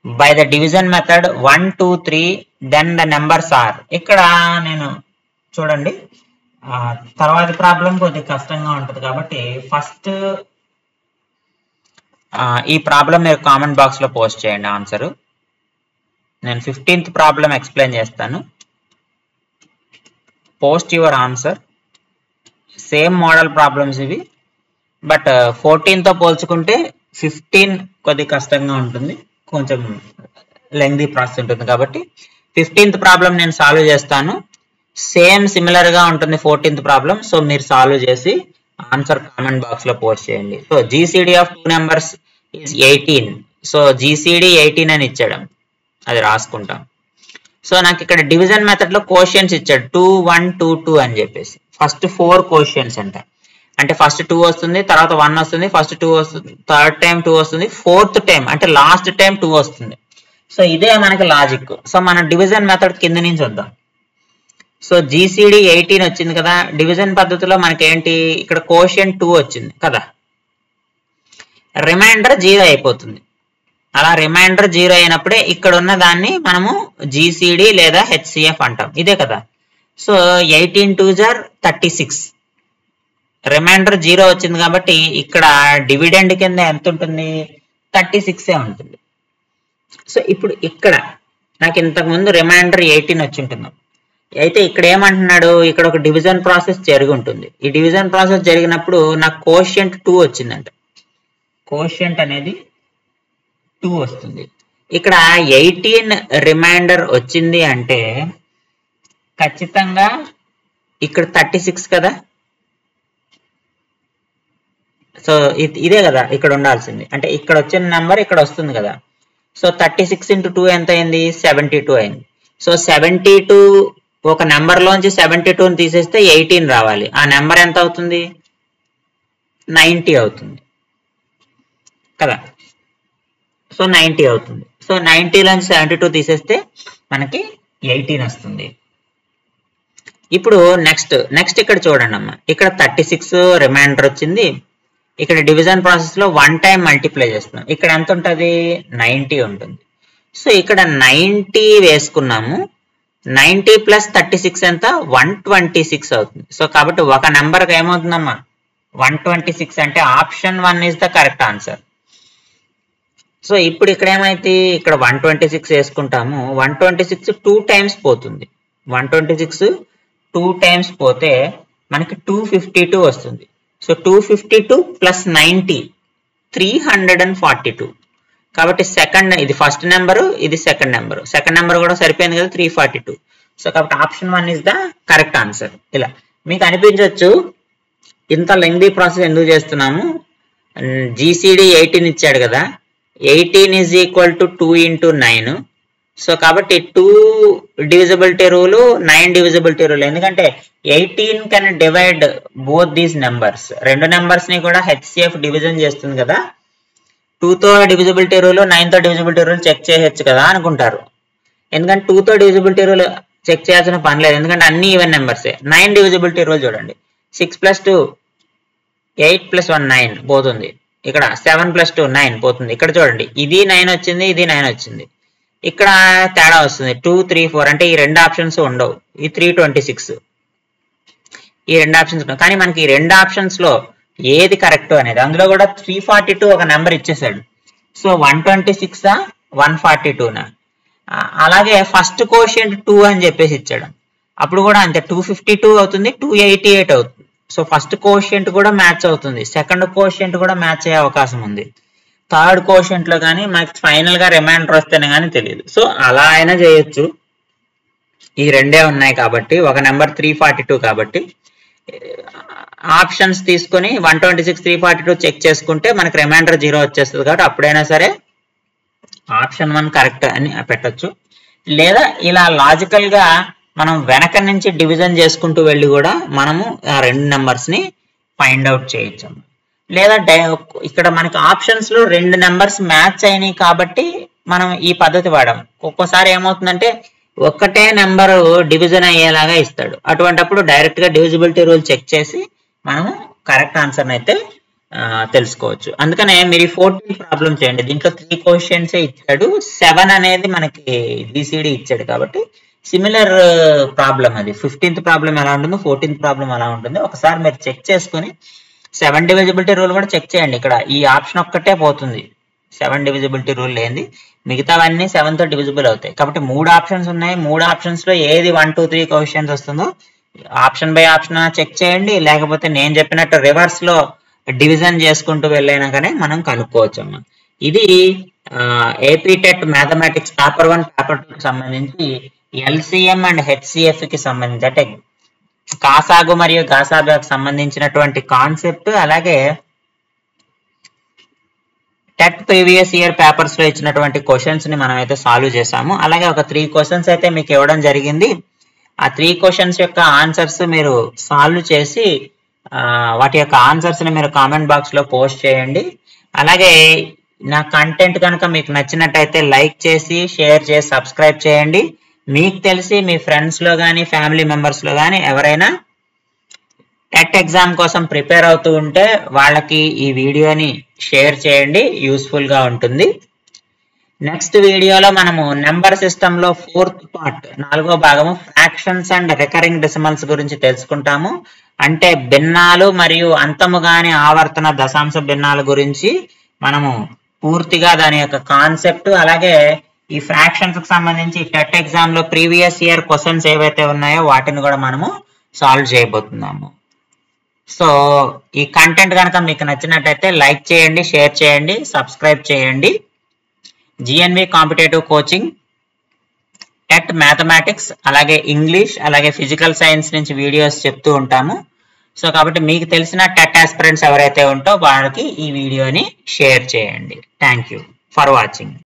by the division method 1, 2, 3, then the numbers are. ఇక్కడ నేను చూడండి, తర్వాత ప్రాబ్లం కొద్దిగా కష్టంగా ఉంటుంది. కాబట్టి ఫస్ట్ ఈ ప్రాబ్లం మీరు కామెంట్ బాక్స్ లో పోస్ట్ చేయండి ఆన్సర్. నేను 15th ప్రాబ్లం ఎక్స్ప్లెయిన్ చేస్తాను. Post your answer. Same model problems ఇవి, బట్ 14తో పోల్చుకుంటే 15 కొద్దిగా కష్టంగా ఉంటుంది, కొంచెం లెంగ్దీ ప్రాసెస్ ఉంటుంది. కాబట్టి 15th ప్రాబ్లం నేను సాల్వ్ చేస్తాను. సేమ్ సిమిలర్ గా ఉంటుంది 14th ప్రాబ్లం. సో మీరు సాల్వ్ చేసి ఆన్సర్ కామెంట్ బాక్స్ లో పోస్ట్ చేయండి. So GCD of 2 numbers is 18. So GCD 18 అని ఇచ్చాడు, అది రాసుకుంటాం. సో నాకు ఇక్కడ డివిజన్ మెథడ్ లో క్వశ్చన్స్ ఇచ్చాడు 2, 1, 2, 2 అని చెప్పేసి. ఫస్ట్ 4 క్వశ్చన్స్ అంటే ఫస్ట్ 2 వస్తుంది, తర్వాత 1 వస్తుంది, ఫస్ట్ 2 వస్తుంది, థర్డ్ టైం 2 వస్తుంది, ఫోర్త్ టైం అంటే లాస్ట్ టైం 2 వస్తుంది. సో ఇదే మనకి లాజిక్. సో మన డివిజన్ మెథడ్ కింద నుంచి వద్దాం. సో జీసీడీ 18 వచ్చింది కదా, డివిజన్ పద్ధతిలో మనకేంటి ఇక్కడ కోషియంట్ 2 వచ్చింది కదా, రిమైండర్ 0 అయిపోతుంది. అలా రిమైండర్ 0 అయినప్పుడే ఇక్కడ ఉన్న దాన్ని మనము జీసీడీ లేదా హెచ్సిఎఫ్ అంటాం, ఇదే కదా. సో 18 2s are 36, రిమైండర్ 0 వచ్చింది కాబట్టి ఇక్కడ డివిడెండ్ కింద ఎంత ఉంటుంది, 36 ఉంటుంది. సో ఇప్పుడు ఇక్కడ నాకు ఇంతకుముందు రిమైండర్ 18 వచ్చి ఉంటుంది. అయితే ఇక్కడ ఏమంటున్నాడు, ఇక్కడ ఒక డివిజన్ ప్రాసెస్ జరిగి ఉంటుంది. ఈ డివిజన్ ప్రాసెస్ జరిగినప్పుడు నాకు కోషియంట్ 2 వచ్చిందంట, కోషియంట్ అనేది 2 వస్తుంది. ఇక్కడ 18 రిమైండర్ వచ్చింది అంటే ఖచ్చితంగా ఇక్కడ 36 కదా. సో ఇదే కదా ఇక్కడ ఉండాల్సింది, అంటే ఇక్కడ వచ్చిన నెంబర్ ఇక్కడ వస్తుంది కదా. సో 36 × 2 ఎంత అయింది, 72 అయింది. సో 72 ఒక నెంబర్ లోంచి 72ని తీసేస్తే 18 రావాలి. ఆ నెంబర్ ఎంత అవుతుంది, 90 అవుతుంది కదా. సో 90 అవుతుంది. సో 90 లోంచి 72 తీసేస్తే మనకి 18 వస్తుంది. ఇప్పుడు నెక్స్ట్ ఇక్కడ చూడండి అమ్మా, ఇక్కడ 36 రిమైండర్ వచ్చింది. ఇక్కడ డివిజన్ ప్రాసెస్ లో 1 టైం మల్టిప్లై చేస్తున్నాం. ఇక్కడ ఎంత ఉంటుంది, 90 ఉంటుంది. సో ఇక్కడ 90 వేసుకున్నాము, 90 + 36 ఎంత, 126 అవుతుంది. సో కాబట్టి ఒక నెంబర్కి ఏమవుతుందమ్మా, 126 అంటే option 1 is the correct answer. So ఇప్పుడు ఇక్కడ ఏమైతే, ఇక్కడ 126 వేసుకుంటాము, 126 2 టైమ్స్ పోతుంది. 126 2 టైమ్స్ పోతే మనకి 252 వస్తుంది. సో 252 + 90 342. కాబట్టి సెకండ్, ఇది ఫస్ట్ నెంబరు, ఇది సెకండ్ నెంబర్ కూడా సరిపోయింది కదా 342. సో కాబట్టి option 1 is the correct answer. ఇలా మీకు అనిపించవచ్చు ఇంత లెంగ్దీ ప్రాసెస్ ఎందుకు చేస్తున్నాము, జీసీడీ 18 ఇచ్చాడు కదా, 18 = 2 × 9. సో కాబట్టి 2 డివిజిబిలిటీ రూల్, 9 డివిజిబిలిటీ రూల్. ఎందుకంటే 18 can divide both these numbers, రెండు నెంబర్స్ ని కూడా హెచ్సిఎఫ్ డివిజన్ చేస్తుంది కదా. 2తో డివిజిబిలిటీ రూల్, 9తో డివిజిబిలిటీ రూల్ చెక్ చేయొచ్చు కదా అనుకుంటారు. ఎందుకంటే 2తో డివిజిబిలిటీ రూల్ చెక్ చేయాల్సిన పని లేదు, ఎందుకంటే అన్ని ఈవెన్ నెంబర్సే. 9 డివిజిబిలిటీ రూల్ చూడండి, 6 + 2 8 + 1 9 పోతుంది. ఇక్కడ 7 + 2 9 పోతుంది. ఇక్కడ చూడండి, ఇది 9 వచ్చింది, ఇది 9 వచ్చింది. ఇక్కడ తేడా వస్తుంది, 2 3 4 అంటే ఈ రెండు ఆప్షన్స్ ఉండవు. ఈ 326 ఈ రెండు ఆప్షన్స్ ఉండవు. కానీ మనకి ఈ రెండు ఆప్షన్స్ లో ఏది కరెక్ట్ అనేది, అందులో కూడా 342 ఒక నెంబర్ ఇచ్చేసాడు. సో 126 142 అలాగే ఫస్ట్ కోషియంట్ 2 అని చెప్పేసి ఇచ్చాడు. అప్పుడు కూడా అంతే, 252 అవుతుంది, 288 అవుతుంది. సో ఫస్ట్ కోషియంట్ కూడా మ్యాచ్ అవుతుంది, సెకండ్ కోషియంట్ కూడా మ్యాచ్ అయ్యే అవకాశం ఉంది. థర్డ్ కోషియంట్ లో కానీ మనకి ఫైనల్ గా రిమైండర్ వస్తేనే కానీ తెలియదు. సో అలా అయినా చేయొచ్చు, ఈ రెండే ఉన్నాయి కాబట్టి. ఒక నెంబర్ 342 కాబట్టి ఆప్షన్స్ తీసుకొని 126 342 చెక్ చేసుకుంటే మనకి రిమైండర్ 0 వచ్చేస్తుంది. కాబట్టి అప్పుడైనా సరే ఆప్షన్ 1 కరెక్ట్ అని పెట్టచ్చు. లేదా ఇలా లాజికల్ గా మనం వెనక నుంచి డివిజన్ చేసుకుంటూ వెళ్ళి కూడా మనము ఆ రెండు నెంబర్స్ ని ఫైండ్ అవుట్ చేయొచ్చు. లేదా ఇక్కడ మనకి ఆప్షన్స్ లో రెండు నెంబర్స్ మ్యాచ్ అయినాయి కాబట్టి మనం ఈ పద్ధతి వాడాం. ఒక్కోసారి ఏమవుతుందంటే ఒక్కటే నెంబర్ డివిజన్ అయ్యేలాగా ఇస్తాడు, అటువంటిప్పుడు డైరెక్ట్ గా డివిజిబిలిటీ రూల్ చెక్ చేసి మనము కరెక్ట్ ఆన్సర్ అయితే తెలుసుకోవచ్చు. అందుకనే మీరు 14th ప్రాబ్లం చేయండి, దీంట్లో 3 క్వశ్చన్స్ ఇచ్చాడు, 7 అనేది మనకి జీసీడీ ఇచ్చాడు. కాబట్టి సిమిలర్ ప్రాబ్లం అది. 15th ప్రాబ్లం ఎలా ఉంటుందో 14th ప్రాబ్లం ఎలా ఉంటుందో ఒకసారి మీరు చెక్ చేసుకుని 7 డివిజిబిలిటీ రూల్ కూడా చెక్ చేయండి. ఇక్కడ ఈ ఆప్షన్ ఒక్కటే పోతుంది, 7 డివిజిబిలిటీ రూల్ లేని, మిగతావన్నీ 7తో డివిజిబుల్ అవుతాయి. కాబట్టి 3 ఆప్షన్స్ ఉన్నాయి, 3 ఆప్షన్స్ లో ఏది 1 2 3 క్వశ్చన్స్ వస్తుందో ఆప్షన్ బై ఆప్షన్ చెక్ చేయండి. లేకపోతే నేను చెప్పినట్టు రివర్స్ లో డివిజన్ చేసుకుంటూ వెళ్ళైనాకనే మనం కనుక్కోవచ్చు అమ్మా. ఇది AP TET mathematics paper 1 paper 2 కి సంబంధించి ఎల్సిఎం అండ్ హెచ్సిఎఫ్ కి సంబంధించి, అంటే కాసాగు మరియు గాసాబాకు సంబంధించినటువంటి కాన్సెప్ట్, అలాగే టెట్ ప్రీవియస్ ఇయర్ పేపర్స్ లో ఇచ్చినటువంటి క్వశ్చన్స్ ని మనం అయితే సాల్వ్ చేసాము. అలాగే ఒక 3 క్వశ్చన్స్ అయితే మీకు ఇవ్వడం జరిగింది. ఆ 3 క్వశ్చన్స్ యొక్క ఆన్సర్స్ మీరు సాల్వ్ చేసి వాటి యొక్క ఆన్సర్స్ ని మీరు కామెంట్ బాక్స్ లో పోస్ట్ చేయండి. అలాగే నా కంటెంట్ కనుక మీకు నచ్చినట్టయితే లైక్ చేసి, షేర్ చేసి, సబ్స్క్రైబ్ చేయండి. మీకు తెలిసి మీ ఫ్రెండ్స్లో కానీ ఫ్యామిలీ మెంబర్స్లో కానీ ఎవరైనా టెట్ ఎగ్జామ్ కోసం ప్రిపేర్ అవుతూ ఉంటే వాళ్ళకి ఈ వీడియోని షేర్ చేయండి, యూస్ఫుల్గా ఉంటుంది. నెక్స్ట్ వీడియోలో మనము నెంబర్ సిస్టంలో 4th పార్ట్ 4వ భాగము ఫ్రాక్షన్స్ అండ్ రికరింగ్ డెసిమల్స్ గురించి తెలుసుకుంటాము. అంటే భిన్నాలు మరియు అంతము కాని ఆవర్తన దశాంశ భిన్నాల గురించి మనము పూర్తిగా దాని యొక్క కాన్సెప్ట్, అలాగే ఈ ఫ్రాక్షన్స్ కి సంబంధించి టెట్ ఎగ్జామ్ లో ప్రీవియస్ ఇయర్ క్వశ్చన్స్ ఏవైతే ఉన్నాయో వాటిని కూడా మనము సాల్వ్ చేయబోతున్నాము. సో ఈ కంటెంట్ కనుక మీకు నచ్చినట్టయితే లైక్ చేయండి, షేర్ చేయండి, సబ్స్క్రైబ్ చేయండి. GNV competitive coaching, TET mathematics, అలాగే ఇంగ్లీష్, అలాగే ఫిజికల్ సైన్స్ నుంచి వీడియోస్ చెప్తూ ఉంటాము. సో కాబట్టి మీకు తెలిసిన టెట్ ఆస్పిరెంట్స్ ఎవరైతే ఉంటో వాళ్ళకి ఈ వీడియోని షేర్ చేయండి. Thank you for watching.